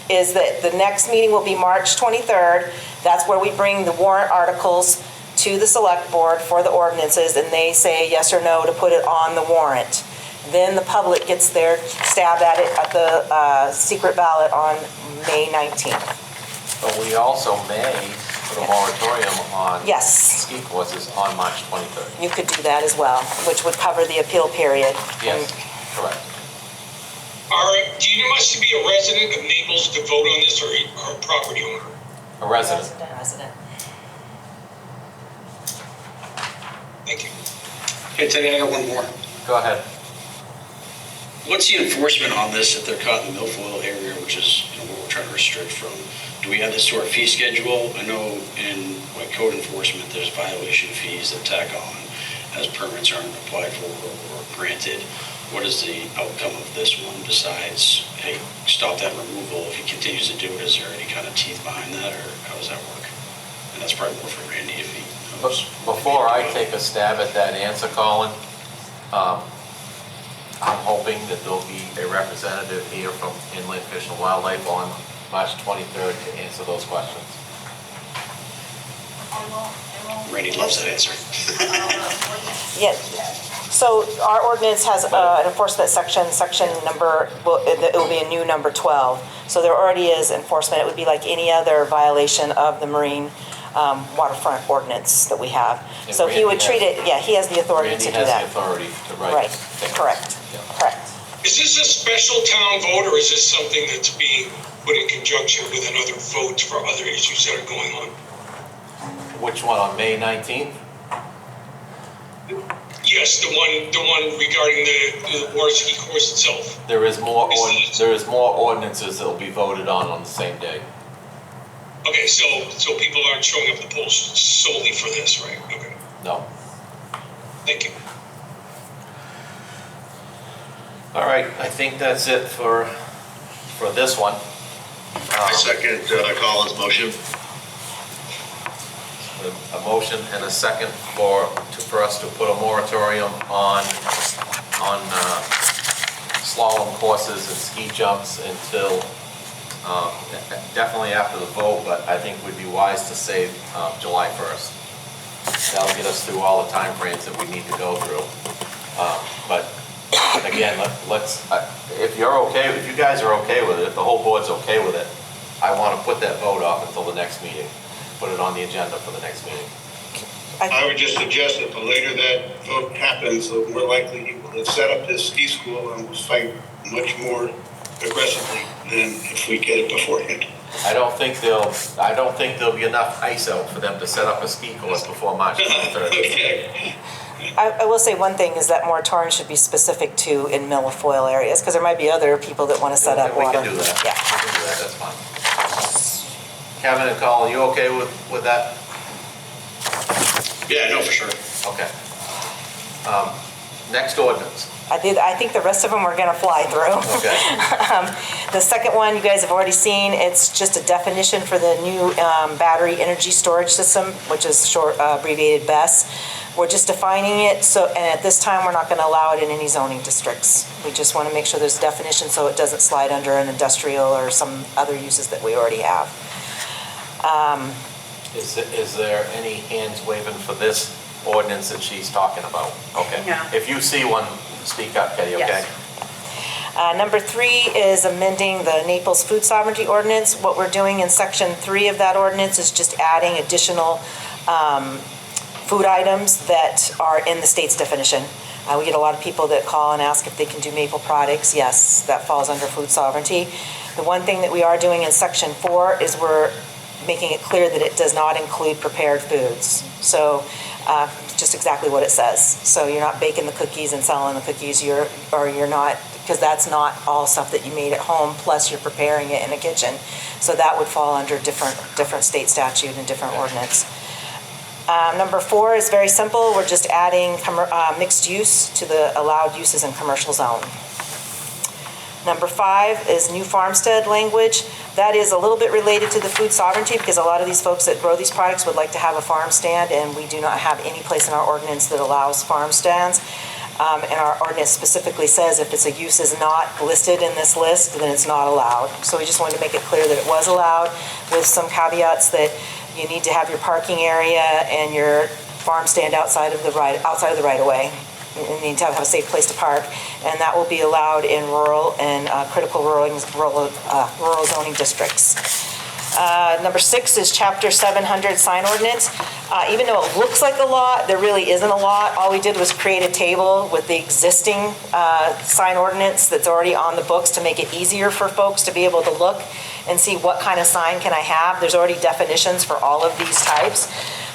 is that the next meeting will be March 23rd. That's where we bring the warrant articles to the select board for the ordinances, and they say yes or no to put it on the warrant. Then the public gets their stab at it at the secret ballot on May 19th. But we also may put a moratorium on Yes. ski courses on March 23rd. You could do that as well, which would cover the appeal period. Yes, correct. Do you must be a resident of Naples to vote on this, or a property owner? A resident. Resident. Thank you. Okay, Teddy, I got one more. Go ahead. What's the enforcement on this if they're caught in the milfoil area, which is what we're trying to restrict from do we add this to our fee schedule? I know in like code enforcement, there's violation fees that tack on as permits aren't applied for or granted. What is the outcome of this one besides, hey, stop that removal? If he continues to do it, is there any kind of teeth behind that, or how does that work? And that's probably more for Randy if he knows. Before I take a stab at that answer, Colin, I'm hoping that there'll be a representative here from Inland Fish and Wildlife on March 23rd to answer those questions. Randy loves that answer. Yeah. So our ordinance has an enforcement section number, it will be a new number 12. So there already is enforcement. It would be like any other violation of the marine waterfront ordinance that we have. And So he would Randy treat it, yeah, he has the authority to do that. Randy has the authority to write. Right, things. correct, Yeah. correct. Is this a special town vote, or is this something that's being put in conjunction with another vote for other issues that are going on? Which one, on May 19th? Yes, the one regarding the water ski course itself. There is more ordinances that will be voted on the same day. Okay, so people aren't showing up at the polls solely for this, right? Okay, No. thank you. All right, I think that's it for this one. I second Colin's motion. A motion and a second for us to put a moratorium on slalom courses and ski jumps until definitely after the vote, but I think we'd be wise to say July 1st. That'll get us through all the timeframes that we need to go through. But again, if you guys are okay with it, if the whole board's okay with it, I want to put that vote off until the next meeting. Put it on the agenda for the next meeting. I would just suggest that the later that vote happens, the more likely he will have set up his ski school and will fight much more aggressively than if we get it beforehand. I don't think there'll be enough ice out for them to set up a ski course before March 23rd. Okay. I will say one thing is that moratorium should be specific to in Millifoil areas, because there might be other people that want to set up We water. can do that. Yeah. We can do that, that's fine. Kevin and Colin, you okay with that? Yeah, no, for sure. Okay. Next ordinance. I think the rest of them we're going to fly through. Okay. The second one you guys have already seen, it's just a definition for the new battery energy storage system, which is short abbreviated BESS. We're just defining it, and at this time we're not going to allow it in any zoning districts. We just want to make sure there's definition so it doesn't slide under an industrial or some other uses that we already have. Is there any hands waving for this ordinance that she's talking about? Okay. No. If you see one, speak up, Katie, okay? Yes. Number 3 is amending the Naples food sovereignty ordinance. What we're doing in section 3 of that ordinance is just adding additional food items that are in the state's definition. We get a lot of people that call and ask if they can do maple products. Yes, that falls under food sovereignty. The one thing that we are doing in section 4 is we're making it clear that it does not include prepared foods. So just exactly what it says. So you're not baking the cookies and selling the cookies, you're not, because that's not all stuff that you made at home, plus you're preparing it in a kitchen. So that would fall under different state statute and different ordinance. Number 4 is very simple. We're just adding mixed use to the allowed uses in commercial zone. Number 5 is new farmstead language. That is a little bit related to the food sovereignty because a lot of these folks that grow these products would like to have a farm stand, and we do not have any place in our ordinance that allows farm stands. And our ordinance specifically says if it's a use is not listed in this list, then it's not allowed. So we just wanted to make it clear that it was allowed with some caveats that you need to have your parking area and your farm stand outside of the right of way. You need to have a safe place to park, and that will be allowed in rural and critical rural zoning districts. Number 6 is Chapter 700 sign ordinance. Even though it looks like a lot, there really isn't a lot. All we did was create a table with the existing sign ordinance that's already on the books to make it easier for folks to be able to look and see what kind of sign can I have. There's already definitions for all of these types.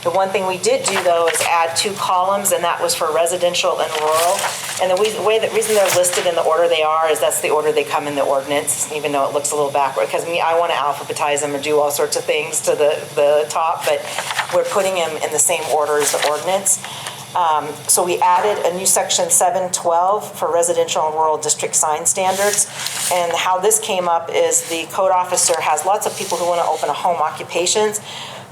The one thing we did do, though, is add 2 columns, and that was for residential and rural. And the reason they're listed in the order they are is that's the order they come in the ordinance, even though it looks a little backward, because I want to alphabetize them and do all sorts of things to the top, but we're putting them in the same order as the ordinance. So we added a new section 712 for residential and rural district sign standards. And how this came up is the code officer has lots of people who want to open a home occupations,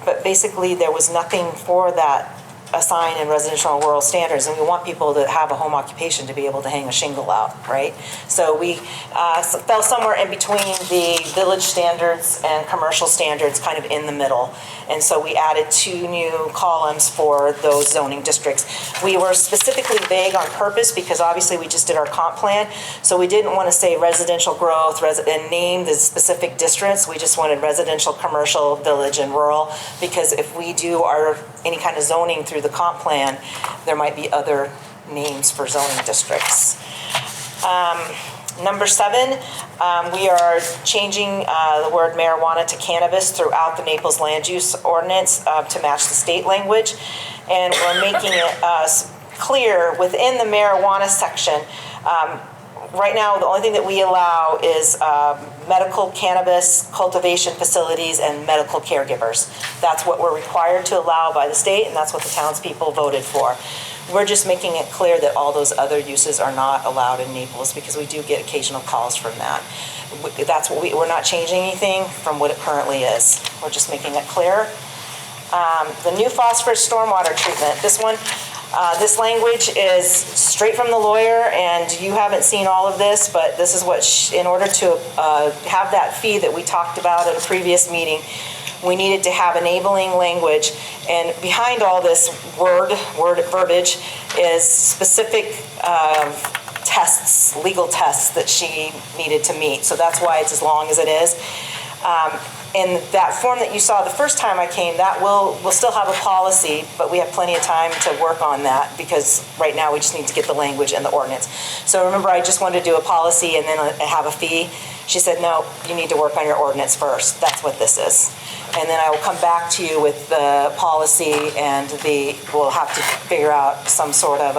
but basically there was nothing for that assigned in residential and rural standards, and we want people that have a home occupation to be able to hang a shingle out, right? So we fell somewhere in between the village standards and commercial standards, kind of in the middle. And so we added 2 new columns for those zoning districts. We were specifically vague on purpose because obviously we just did our comp plan, so we didn't want to say residential growth and name the specific districts. We just wanted residential, commercial, village, and rural, because if we do any kind of zoning through the comp plan, there might be other names for zoning districts. Number 7, we are changing the word marijuana to cannabis throughout the Naples land use ordinance to match the state language. And we're making it clear within the marijuana section. Right now, the only thing that we allow is medical cannabis cultivation facilities and medical caregivers. That's what we're required to allow by the state, and that's what the townspeople voted for. We're just making it clear that all those other uses are not allowed in Naples, because we do get occasional calls from that. That's what we're not changing anything from what it currently is. We're just making it clearer. The new phosphorus stormwater treatment, this language is straight from the lawyer, and you haven't seen all of this, but this is what, in order to have that fee that we talked about at a previous meeting, we needed to have enabling language. And behind all this verbiage is specific tests, legal tests that she needed to meet. So that's why it's as long as it is. And that form that you saw the first time I came, that we'll still have a policy, but we have plenty of time to work on that, because right now we just need to get the language and the ordinance. So remember, I just wanted to do a policy and then have a fee. She said, no, you need to work on your ordinance first. That's what this is. And then I will come back to you with the policy, and we'll have to figure out some sort of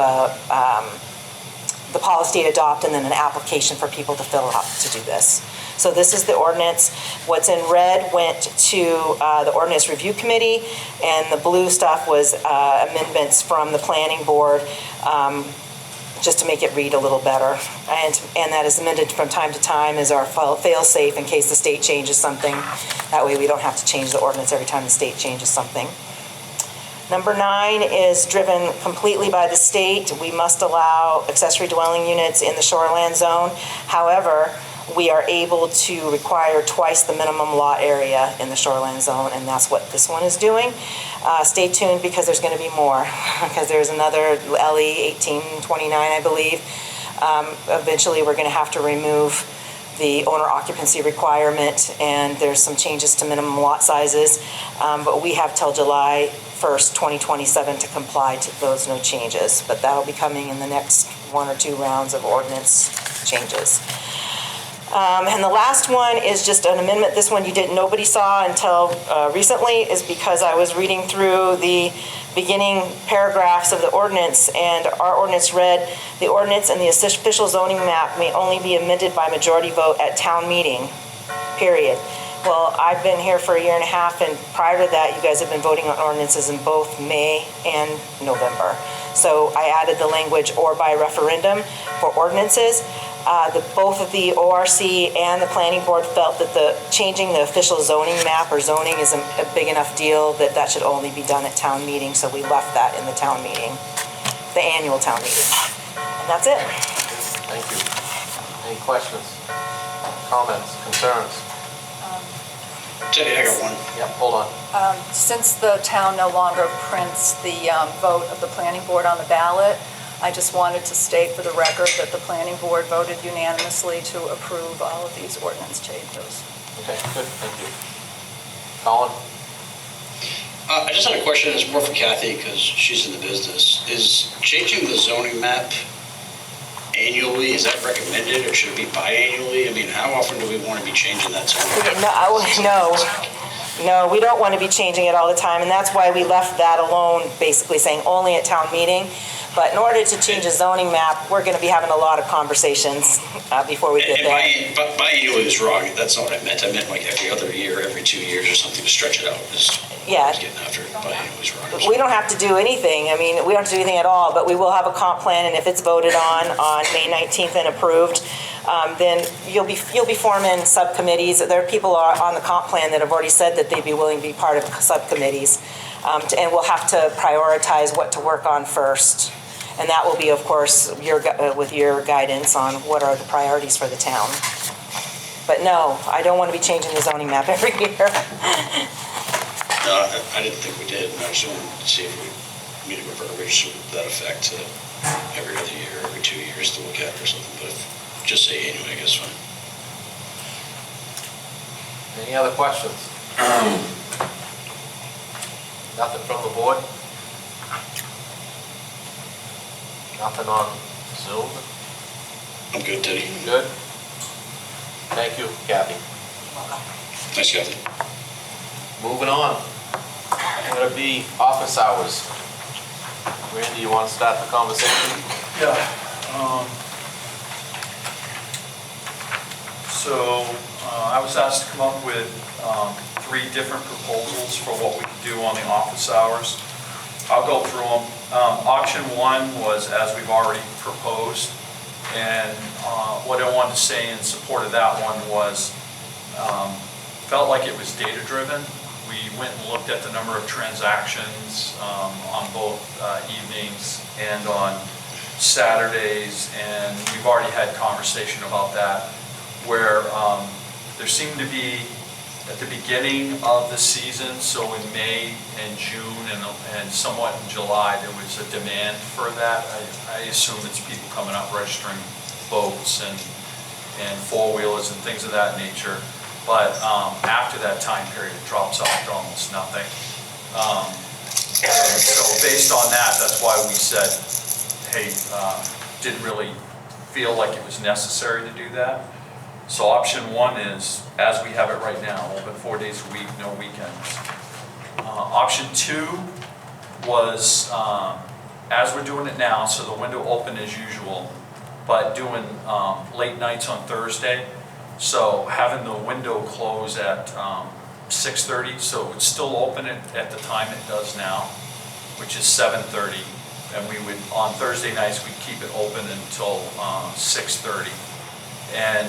the policy to adopt, and then an application for people to fill out to do this. So this is the ordinance. What's in red went to the ordinance review committee, and the blue stuff was amendments from the planning board, just to make it read a little better. And that is amended from time to time as our fail-safe in case the state changes something. That way we don't have to change the ordinance every time the state changes something. Number 9 is driven completely by the state. We must allow accessory dwelling units in the shoreland zone. However, we are able to require twice the minimum lot area in the shoreline zone, and that's what this one is doing. Stay tuned, because there's going to be more, because there's another LE 1829, I believe. Eventually, we're going to have to remove the owner occupancy requirement, and there's some changes to minimum lot sizes, but we have till July 1st, 2027 to comply to those no changes, but that'll be coming in the next 1 or 2 rounds of ordinance changes. And the last one is just an amendment. This one nobody saw until recently, is because I was reading through the beginning paragraphs of the ordinance, and our ordinance read, the ordinance and the official zoning map may only be amended by majority vote at town meeting, period. Well, I've been here for 1.5 years, and prior to that, you guys have been voting on ordinances in both May and November. So I added the language "or by referendum" for ordinances. Both of the ORC and the planning board felt that changing the official zoning map or zoning is a big enough deal that should only be done at town meeting, so we left that in the town meeting, the annual town meeting. And that's it. Thank you. Any questions, comments, concerns? I got one. Yep, hold on. Since the town no longer prints the vote of the planning board on the ballot, I just wanted to state for the record that the planning board voted unanimously to approve all of these ordinance changes. Okay, good, thank you. Colin? I just had a question, it's more for Kathy because she's in the business. Is changing the zoning map annually, is that recommended, or should it be biannually? I mean, how often do we want to be changing that zoning map? No. No, we don't want to be changing it all the time, and that's why we left that alone, basically saying only at town meeting. But in order to change a zoning map, we're going to be having a lot of conversations before we get there. And biannually is wrong, that's not what I meant. I meant like every other year, every 2 years or something to stretch it out. Yeah. I was getting after it. Biannually is wrong. We don't have to do anything. I mean, we don't have to do anything at all, but we will have a comp plan, and if it's voted on May 19th and approved, then you'll be forming subcommittees. There are people on the comp plan that have already said that they'd be willing to be part of subcommittees. And we'll have to prioritize what to work on first. And that will be, of course, with your guidance on what are the priorities for the town. But no, I don't want to be changing the zoning map every year. No, I didn't think we did, and I just wanted to see if we needed a verbiage to that effect every other year, every 2 years to look at it or something, but just say annually, I guess, fine. Any other questions? Nothing from the board? Nothing on Zoom? I'm good, Teddy. Good? Thank you, Kathy. Thanks, Kathy. Moving on. Going to be office hours. Randy, you want to start the conversation? Yeah. So I was asked to come up with 3 different proposals for what we could do on the office hours. I'll go through them. Option 1 was as we've already proposed, and what I wanted to say in support of that one was felt like it was data driven. We went and looked at the number of transactions on both evenings and on Saturdays, and we've already had conversation about that, where there seemed to be at the beginning of the season, so in May and June and somewhat in July, there was a demand for that. I assume it's people coming up registering boats and four-wheelers and things of that nature. But after that time period, it drops off to almost nothing. So based on that, that's why we said, hey, didn't really feel like it was necessary to do that. So option 1 is, as we have it right now, open 4 days a week, no weekends. Option 2 was, as we're doing it now, so the window open as usual, but doing late nights on Thursday. So having the window close at 6:30, so it would still open at the time it does now, which is 7:30. And we would, on Thursday nights, we'd keep it open until 6:30. And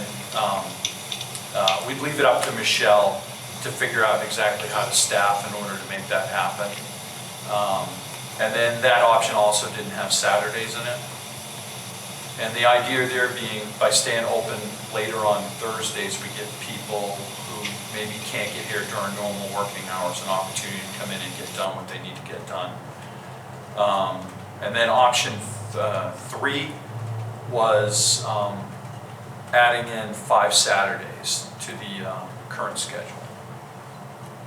we'd leave it up to Michelle to figure out exactly how to staff in order to make that happen. And then that option also didn't have Saturdays in it. And the idea there being, by staying open later on Thursdays, we give people who maybe can't get here during normal working hours an opportunity to come in and get done what they need to get done. And then option 3 was adding in 5 Saturdays to the current schedule.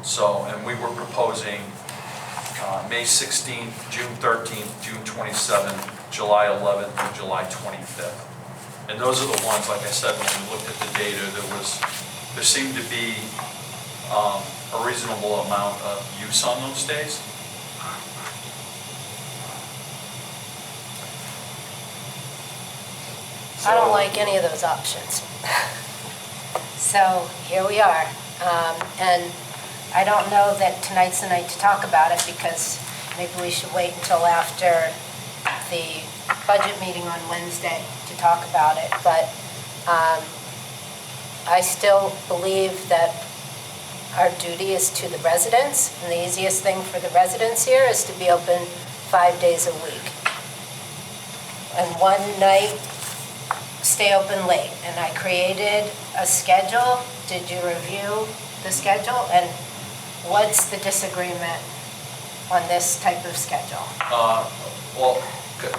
So, and we were proposing May 16th, June 13th, June 27th, July 11th, and July 25th. And those are the ones, like I said, when we looked at the data, there seemed to be a reasonable amount of use on those days. I don't like any of those options. So here we are. And I don't know that tonight's the night to talk about it, because maybe we should wait until after the budget meeting on Wednesday to talk about it. But I still believe that our duty is to the residents, and the easiest thing for the residents here is to be open 5 days a week. And one night, stay open late. And I created a schedule. Did you review the schedule? And what's the disagreement on this type of schedule? Well,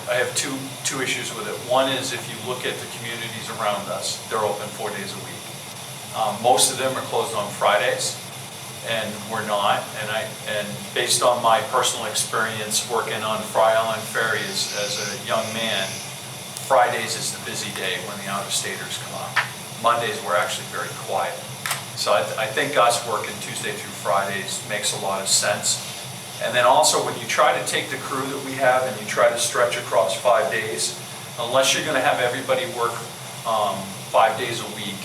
I have two issues with it. One is, if you look at the communities around us, they're open 4 days a week. Most of them are closed on Fridays, and we're not. And based on my personal experience working on Fry Island Ferry as a young man, Fridays is the busy day when the out-of-staters come up. Mondays, we're actually very quiet. So I think us working Tuesday through Fridays makes a lot of sense. And then also, when you try to take the crew that we have and you try to stretch across 5 days, unless you're gonna have everybody work 5 days a week,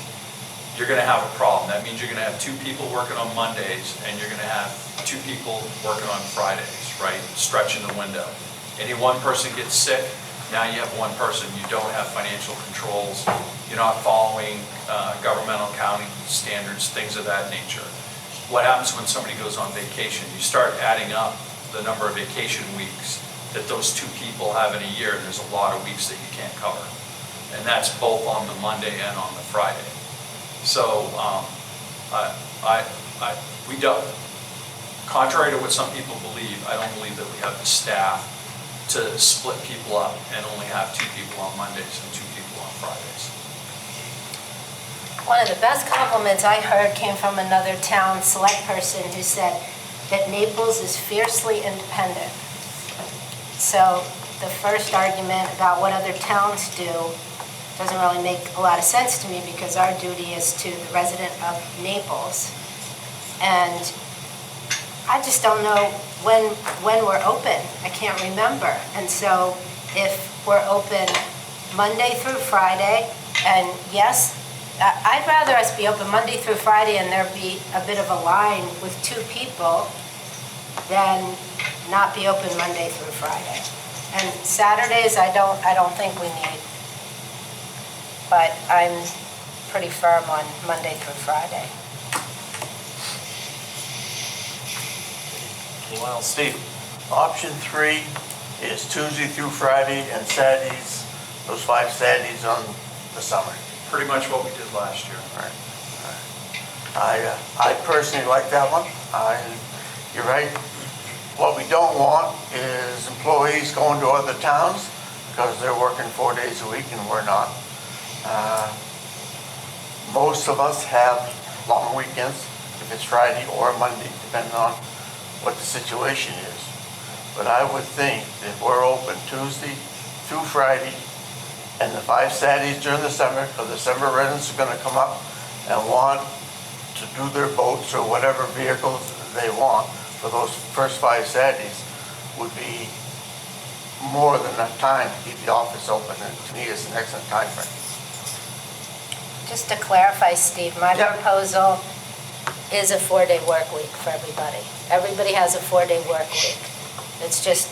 you're gonna have a problem. That means you're gonna have 2 people working on Mondays and you're gonna have 2 people working on Fridays, right? Stretching the window. Any one person gets sick, now you have one person. You don't have financial controls. You're not following governmental accounting standards, things of that nature. What happens when somebody goes on vacation? You start adding up the number of vacation weeks that those 2 people have in a year, and there's a lot of weeks that you can't cover. And that's both on the Monday and on the Friday. So we don't, contrary to what some people believe, I don't believe that we have the staff to split people up and only have 2 people on Mondays and 2 people on Fridays. One of the best compliments I heard came from another town select person who said that Naples is fiercely independent. So the first argument about what other towns do doesn't really make a lot of sense to me, because our duty is to the resident of Naples. And I just don't know when we're open. I can't remember. And so if we're open Monday through Friday, and yes, I'd rather us be open Monday through Friday and there be a bit of a line with 2 people than not be open Monday through Friday. And Saturdays, I don't think we need. But I'm pretty firm on Monday through Friday. Anyone else? Steve? Option 3 is Tuesday through Friday and Saturdays, those 5 Saturdays on the summer. Pretty much what we did last year. Right. I personally like that one. You're right. What we don't want is employees going to other towns because they're working 4 days a week and we're not. Most of us have long weekends, if it's Friday or Monday, depending on what the situation is. But I would think that if we're open Tuesday through Friday and the 5 Saturdays during the summer, because the summer residents are going to come up and want to do their boats or whatever vehicles they want for those first 5 Saturdays, would be more than enough time to keep the office open, and to me it's an excellent time frame. Just to clarify, Steve, my proposal is a 4-day work week for everybody. Everybody has a 4-day work week. It's just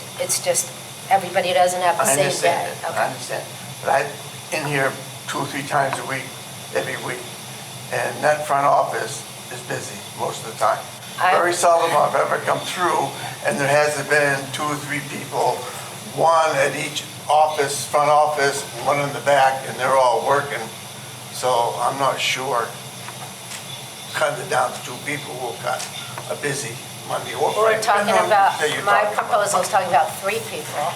everybody doesn't have the same day. I understand. But I'm in here 2 or 3 times a week, every week, and that front office is busy most of the time. Very seldom I've ever come through and there hasn't been 2 or 3 people, one at each office, front office, one in the back, and they're all working. So I'm not sure, cutting it down to 2 people will cut a busy Monday or Friday. We're talking about, my proposal is talking about 3 people,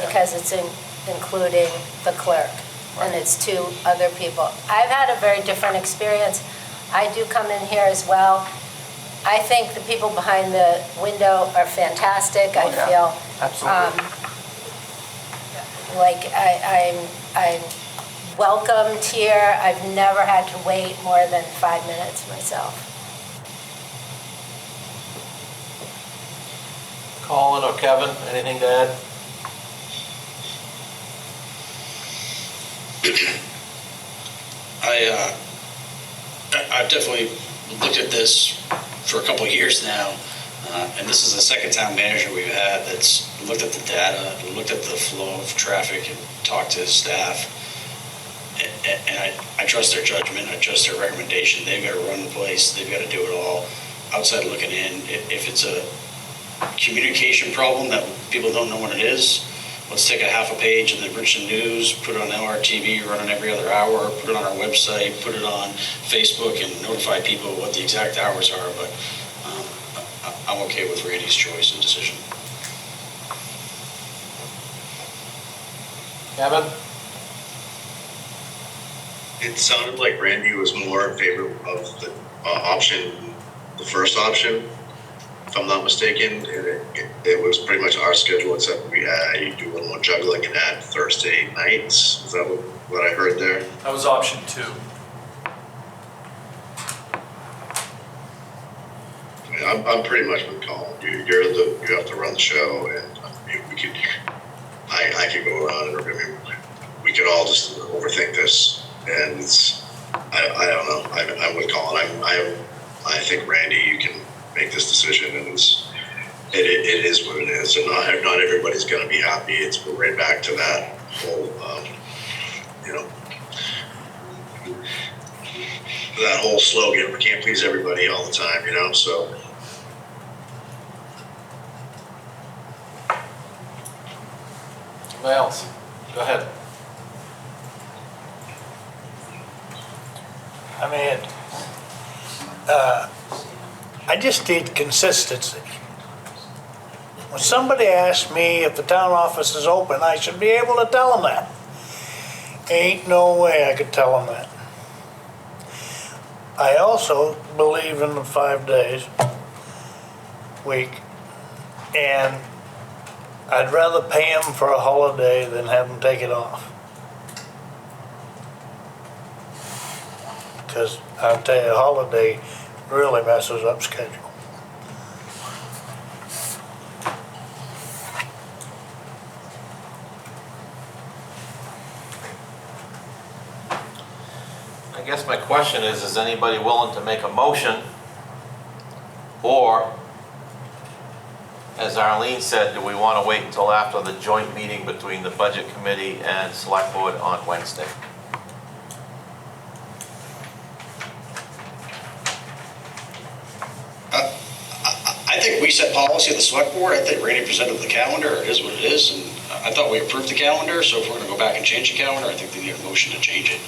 because it's including the clerk, and it's 2 other people. I've had a very different experience. I do come in here as well. I think the people behind the window are fantastic. I feel like I'm welcomed here. I've never had to wait more than 5 minutes myself. Colin or Kevin, anything to add? I've definitely looked at this for a couple of years now, and this is the second town manager we've had that's looked at the data, looked at the flow of traffic, and talked to his staff. And I trust their judgment. I trust their recommendation. They've got to run the place. They've got to do it all. Outside looking in, if it's a communication problem that people don't know what it is, let's take a half a page in the Richmond News, put it on LRTV, run it every other hour, put it on our website, put it on Facebook, and notify people what the exact hours are. But I'm okay with Randy's choice and decision. Kevin? It sounded like Randy was more in favor of the the first option, if I'm not mistaken. It was pretty much our schedule, except you do a little more juggling and add Thursday nights. Is that what I heard there? That was option 2. I'm pretty much with Colin. You have to run the show, and I mean, I could go around and, I mean, we could all just overthink this, and I don't know. I'm with Colin. I think, Randy, you can make this decision, and it is what it is, and not everybody's going to be happy. We're right back to that whole, that whole slogan. We can't please everybody all the time, so. Anybody else? Go ahead. I mean, I just need consistency. When somebody asks me if the town office is open, I should be able to tell them that. Ain't no way I could tell them that. I also believe in the 5 days week, and I'd rather pay them for a holiday than have them take it off. Because I'll tell you, a holiday really messes up schedule. I guess my question is anybody willing to make a motion? Or, as Arlene said, do we want to wait until after the joint meeting between the Budget Committee and Select Board on Wednesday? I think we set policy at the select board. I think Randy presented the calendar. It is what it is. And I thought we approved the calendar. So if we're going to go back and change the calendar, I think they need a motion to change it.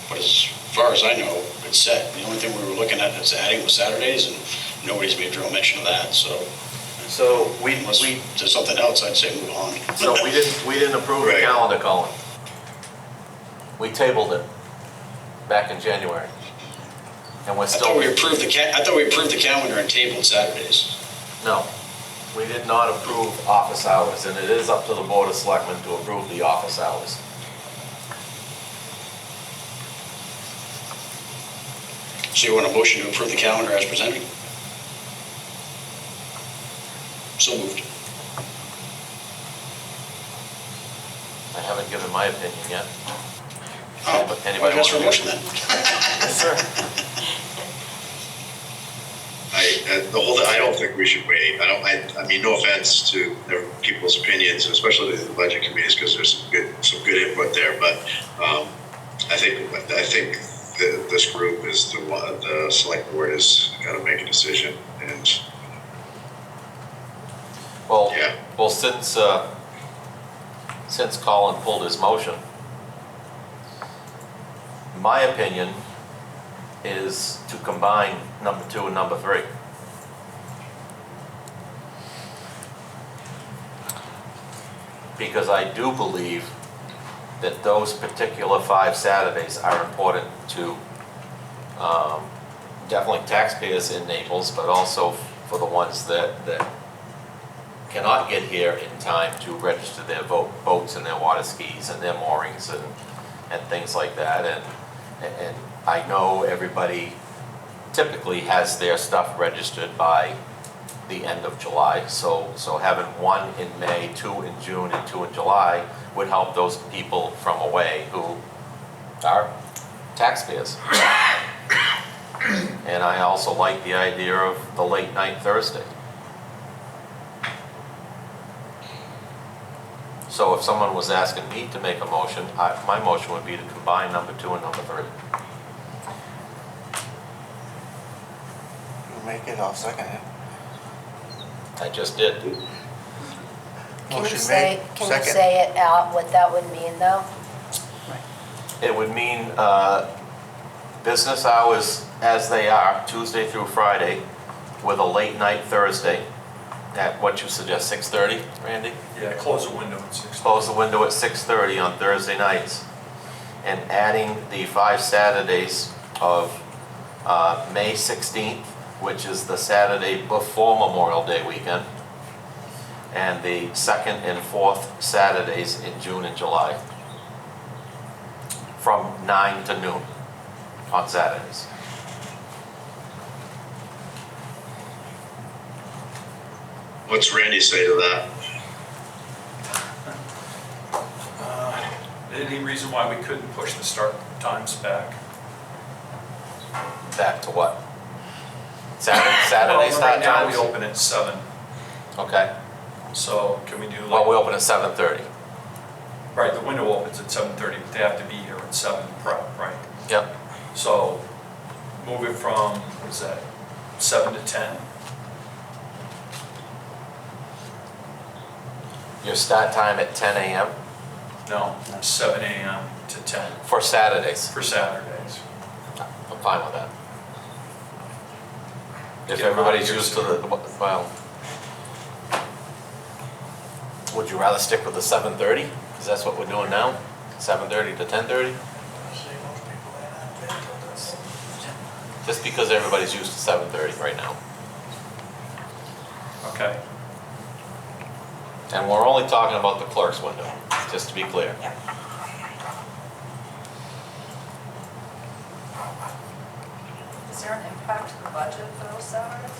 But as far as I know, it's set. The only thing we were looking at is adding was Saturdays, and nobody's made real mention of that. So unless there's something else, I'd say move on. So we didn't approve the calendar, Colin. We tabled it back in January. And we're still. I thought we approved the calendar and tabled Saturdays. No, we did not approve office hours, and it is up to the Board of Selectmen to approve the office hours. So you want a motion to approve the calendar as presented? So moved. I haven't given my opinion yet. Oh, Anybody that's want for motion then? Yes, sir. I don't think we should wait. I mean, no offense to people's opinions, especially the budget committees, because there's some good input there. But I think this group is the select board has got to make a decision. And well, since Colin pulled his motion, my opinion is to combine number 2 and number 3. Because I do believe that those particular 5 Saturdays are important to definitely taxpayers in Naples, but also for the ones that cannot get here in time to register their boats and their water skis and their moorings and things like that. And I know everybody typically has their stuff registered by the end of July, so having 1 in May, 2 in June, and 2 in July would help those people from away who are taxpayers. And I also like the idea of the late night Thursday. So if someone was asking me to make a motion, my motion would be to combine number 2 and number 3. You make it, I'll second it. I just did. Can you say it out, what that would mean, though? It would mean business hours as they are, Tuesday through Friday, with a late night Thursday at what you suggest, 6:30, Randy? Yeah, close the window at 6:30. Close the window at 6:30 on Thursday nights. And adding the 5 Saturdays of May 16th, which is the Saturday before Memorial Day weekend, and the 2nd and 4th Saturdays in June and July, from 9 to noon on Saturdays. What's Randy say to that? Any reason why we couldn't push the start times back? Back to what? Saturday Well, start right now times? we open at 7, Okay. so can we do like? Well, we open at 7:30. Right, the window opens at 7:30, but they have to be here at 7 prep, right? Yep. So move it from, what is that, 7 to 10? Your start time at 10 a.m. No, 7 a.m. to 10 for Saturdays. for Saturdays. I'm fine with that. If Get 'em out everybody's here used to sooner. the, well, would you rather stick with the 7:30? Because that's what we're doing now, 7:30 to 10:30? Just because everybody's used to 7:30 right now. Okay. And we're only talking about the clerk's window, just to be clear. Is there an impact to the budget for those Saturdays?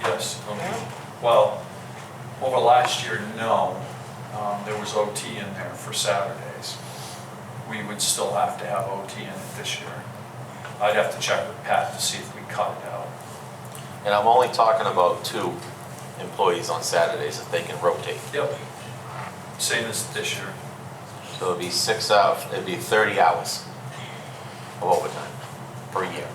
Yes. Well, over last year, no. There was OT in there for Saturdays. We would still have to have OT in it this year. I'd have to check with Pat to see if we cut it out. And I'm only talking about 2 employees on Saturdays if they can rotate. Yep. Same as this year. So it'd be 6 hours, it'd be 30 hours of overtime per year.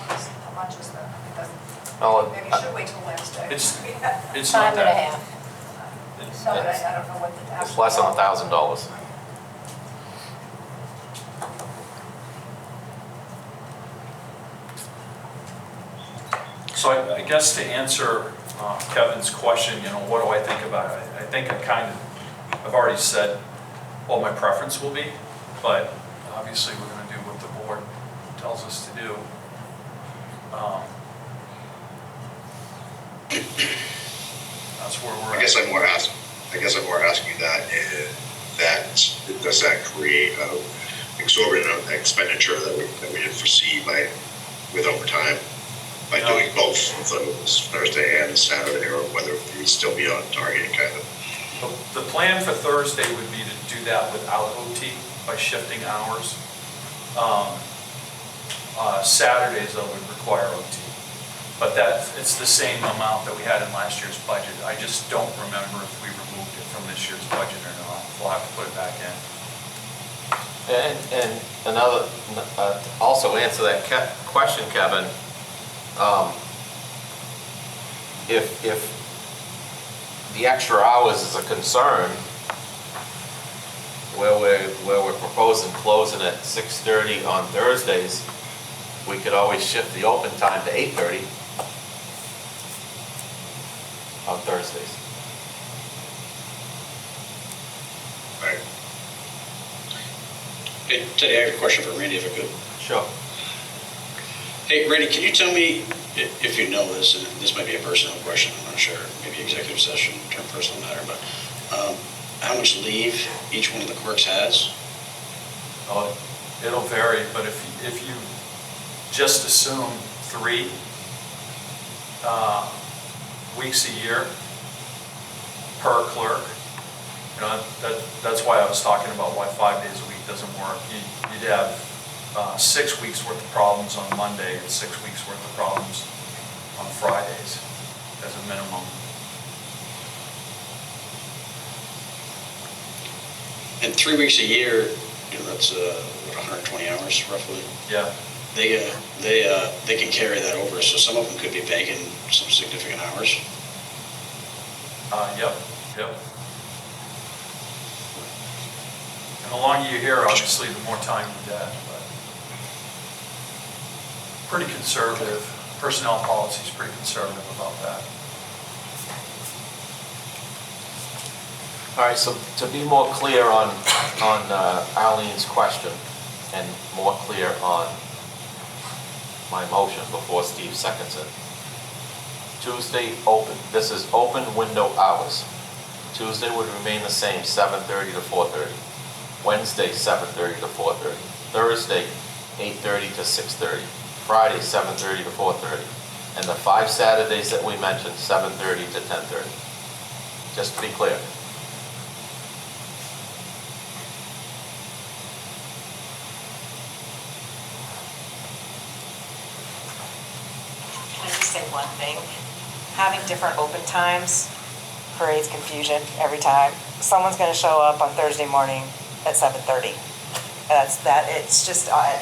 How much is that? It doesn't- Well, Maybe you should wait till Wednesday. It's Time not and a that. half. No, but I don't know what the. it's actual- less than $1,000. So I guess to answer Kevin's question, what do I think about it? I think I've already said what my preference will be, but obviously we're going to do what the board tells us to do. That's where we're I at. guess I'm more asking you that, does that create an exorbitant expenditure that we didn't foresee with overtime? By No. doing both those Thursday and Saturday, or whether we would still be on target kind of? The plan for Thursday would be to do that without OT by shifting hours. Saturdays though would require OT. But it's the same amount that we had in last year's budget. I just don't remember if we removed it from this year's budget or not. We'll have to put it back in. And another, also answer that question, Kevin. If the extra hours is a concern, where we're proposing closing at 6:30 on Thursdays, we could always shift the open time to 8:30 on Thursdays. Right. Hey, Teddy, I have a question for Randy, if I could. Sure. Hey, Randy, can you tell me, if you know this, and this might be a personal question, I'm not sure, maybe executive session, term personal matter, but how much leave each one of the clerks has? Oh, it'll vary, but if you just assume 3 weeks a year per clerk, that's why I was talking about why 5 days a week doesn't work. You'd have 6 weeks worth of problems on Monday and 6 weeks worth of problems on Fridays as a minimum. And 3 weeks a year, that's what, 120 hours roughly? Yeah. They can carry that over, so some of them could be banking some significant hours. Yep. And the longer you're here, obviously, the more time you get, but pretty conservative. Personnel policy is pretty conservative about that. All right, so to be more clear on Arlene's question and more clear on my motion before Steve seconds it. Tuesday open, this is open window hours. Tuesday would remain the same, 7:30 to 4:30. Wednesday, 7:30 to 4:30. Thursday, 8:30 to 6:30. Friday, 7:30 to 4:30. And the 5 Saturdays that we mentioned, 7:30 to 10:30. Just to be clear. Can I just say one thing? Having different open times creates confusion every time. Someone's gonna show up on Thursday morning at 7:30. It's just, I've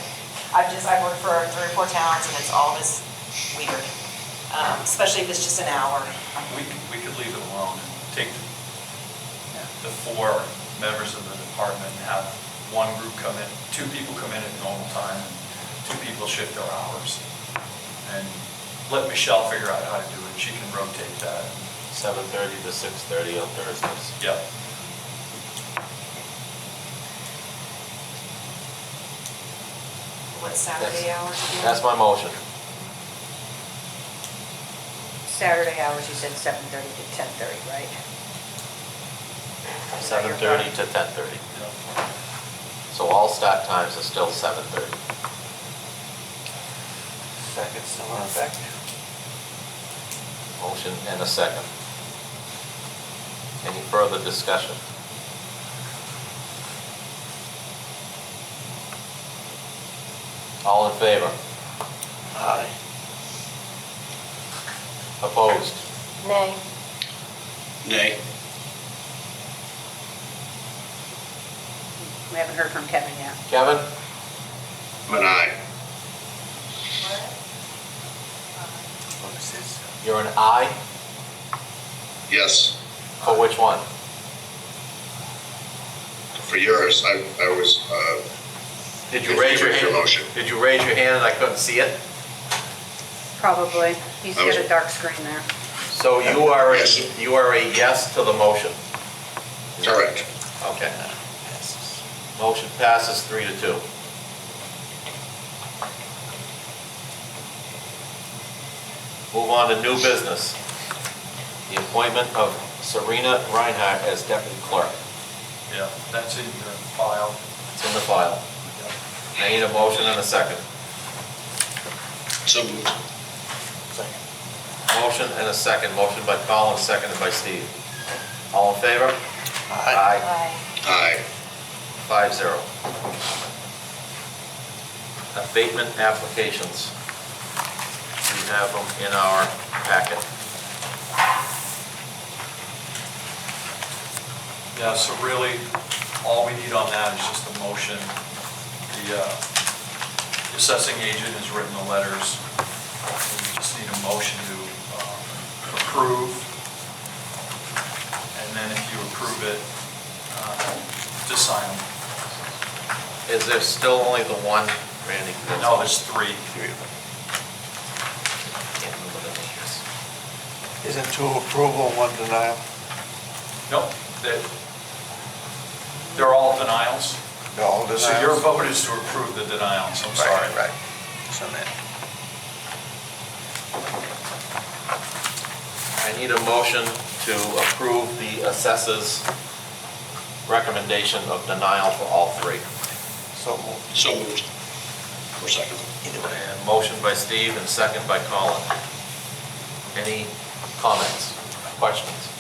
worked for 3 or 4 towns and it's always weird, especially if it's just an hour. We could leave it alone and take the 4 members of the department and have one group come in, 2 people come in at normal time, and 2 people shift their hours. And let Michelle figure out how to do it. She can rotate that. 7:30 to 6:30 on Thursdays. Yep. What Saturday hours again? That's my motion. Saturday hours, you said 7:30 to 10:30, right? 7:30 to 10:30. So all start times are still 7:30. Second, still in effect. Motion and a second. Any further discussion? All in favor? Aye. Opposed? Nay. Nay. We haven't heard from Kevin yet. Kevin? I'm an aye. What is this? You're an aye? Yes, For which one? for yours, I was, Did you raise your hand? motion. Did you raise your hand and I couldn't see it? Probably. He's got a dark screen there. So you are a yes to the motion? Correct. Okay. Motion passes 3-2. Move on to new business. The appointment of Serena Reinhardt as deputy clerk. Yeah, that's in your file. It's in the file. I need a motion and a second. So moved. Second. Motion and a second. Motion by Colin, seconded by Steve. All in favor? Aye. Aye. 5-0. Abatement applications. We have them in our packet. Yeah, so really, all we need on that is just a motion. The assessing agent has written the letters. We just need a motion to approve. And then if you approve it, to sign them. Is there still only the one, Randy? No, there's 3. Can't remember the names. Isn't 2 approval, 1 denial? Nope, they're all denials. No, denials. So your vote is to approve the denials, I'm sorry. Right. So then, I need a motion to approve the assessor's recommendation of denial for all 3. so moved. So moved. For second. And motion by Steve and second by Colin. Any comments, questions?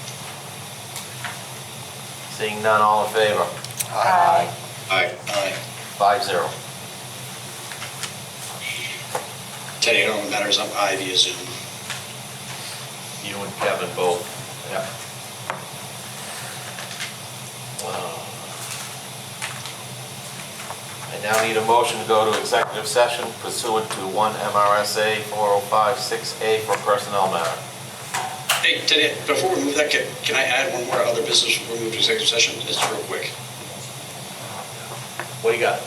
Seeing none, all in favor? Aye. Aye. Aye. 5-0. Teddy, it only matters, I'm aye via Zoom. You and Kevin both. Yeah. I now need a motion to go to executive session pursuant to 1 MRSA 4056A for personnel matter. Hey, Teddy, before we move that, can I add one more other business before we move to executive session? Just real quick. What do you got?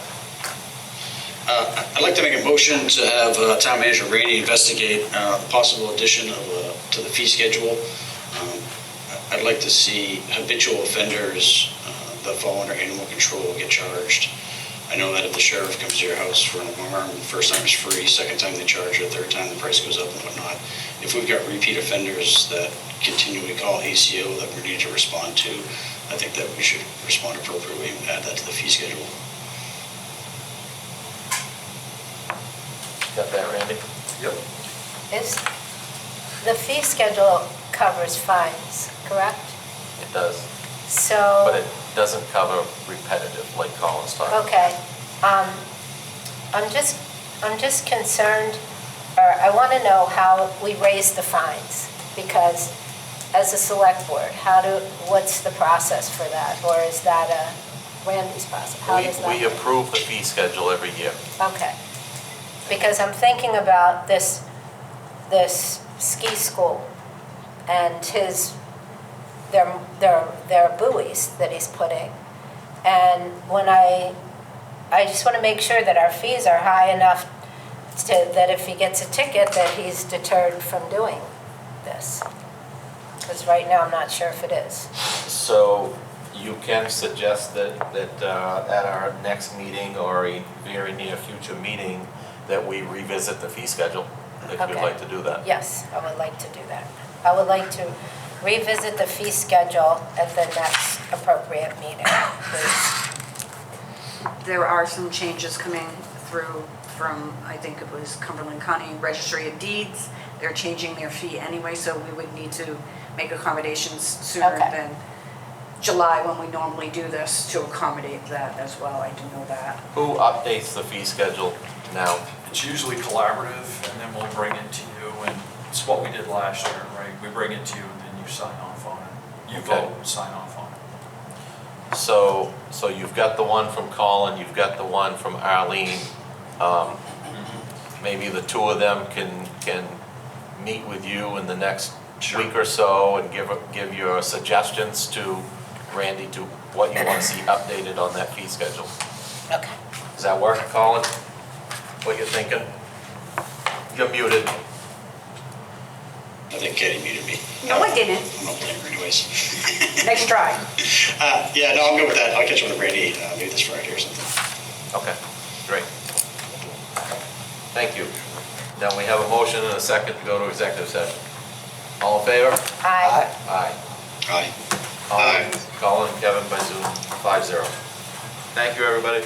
I'd like to make a motion to have Town Manager Rainey investigate the possible addition to the fee schedule. I'd like to see habitual offenders that fall under animal control get charged. I know that if the sheriff comes to your house for an alarm, the first time it's free, second time they charge you, third time the price goes up and whatnot. If we've got repeat offenders that continually call ACO that we need to respond to, I think that we should respond appropriately and add that to the fee schedule. Got that, Randy? Yep. the fee schedule covers fines, correct? It does, So. but it doesn't cover repetitive, like Colin's talking about. Okay, I'm just concerned, or I want to know how we raise the fines, because as a select board, what's the process for that? Or is that Randy's process? How does that We work? approve the fee schedule every year. Okay, because I'm thinking about this ski school and their buoys that he's putting. And when I just want to make sure that our fees are high enough that if he gets a ticket, that he's deterred from doing this. Because right now, I'm not sure if it is. So you can suggest that at our next meeting or a very near future meeting, that we revisit the fee schedule, if you'd Okay. like to do that. Yes, I would like to do that. I would like to revisit the fee schedule at the next appropriate meeting, please. There are some changes coming through from, I think it was Cumberland County Registry of Deeds. They're changing their fee anyway, so we would need to make accommodations sooner Okay. than July when we normally do this to accommodate that as well. I do know that. Who updates the fee schedule now? It's usually collaborative, and then we'll bring it to you, and it's what we did last year, right? We bring it to you, and then you sign off on it. You Okay. vote, sign off on it. So you've got the one from Colin, you've got the one from Arlene. Maybe the two of them can meet with you in the next week or so and give your suggestions to Randy to what you want to see updated on that fee schedule. Okay. Does that work, Colin? What you're thinking? You're muted. I think Katie muted me. No, I didn't. I'm not blaming her anyways. Nice try. Yeah, no, I'm good with that. I'll catch up with Randy maybe this Friday or something. Okay, great. Thank you. Now we have a motion and a second to go to executive session. All in favor? Aye. Aye. Aye. Colin, Kevin by Zoom, 5-0. Thank you, everybody.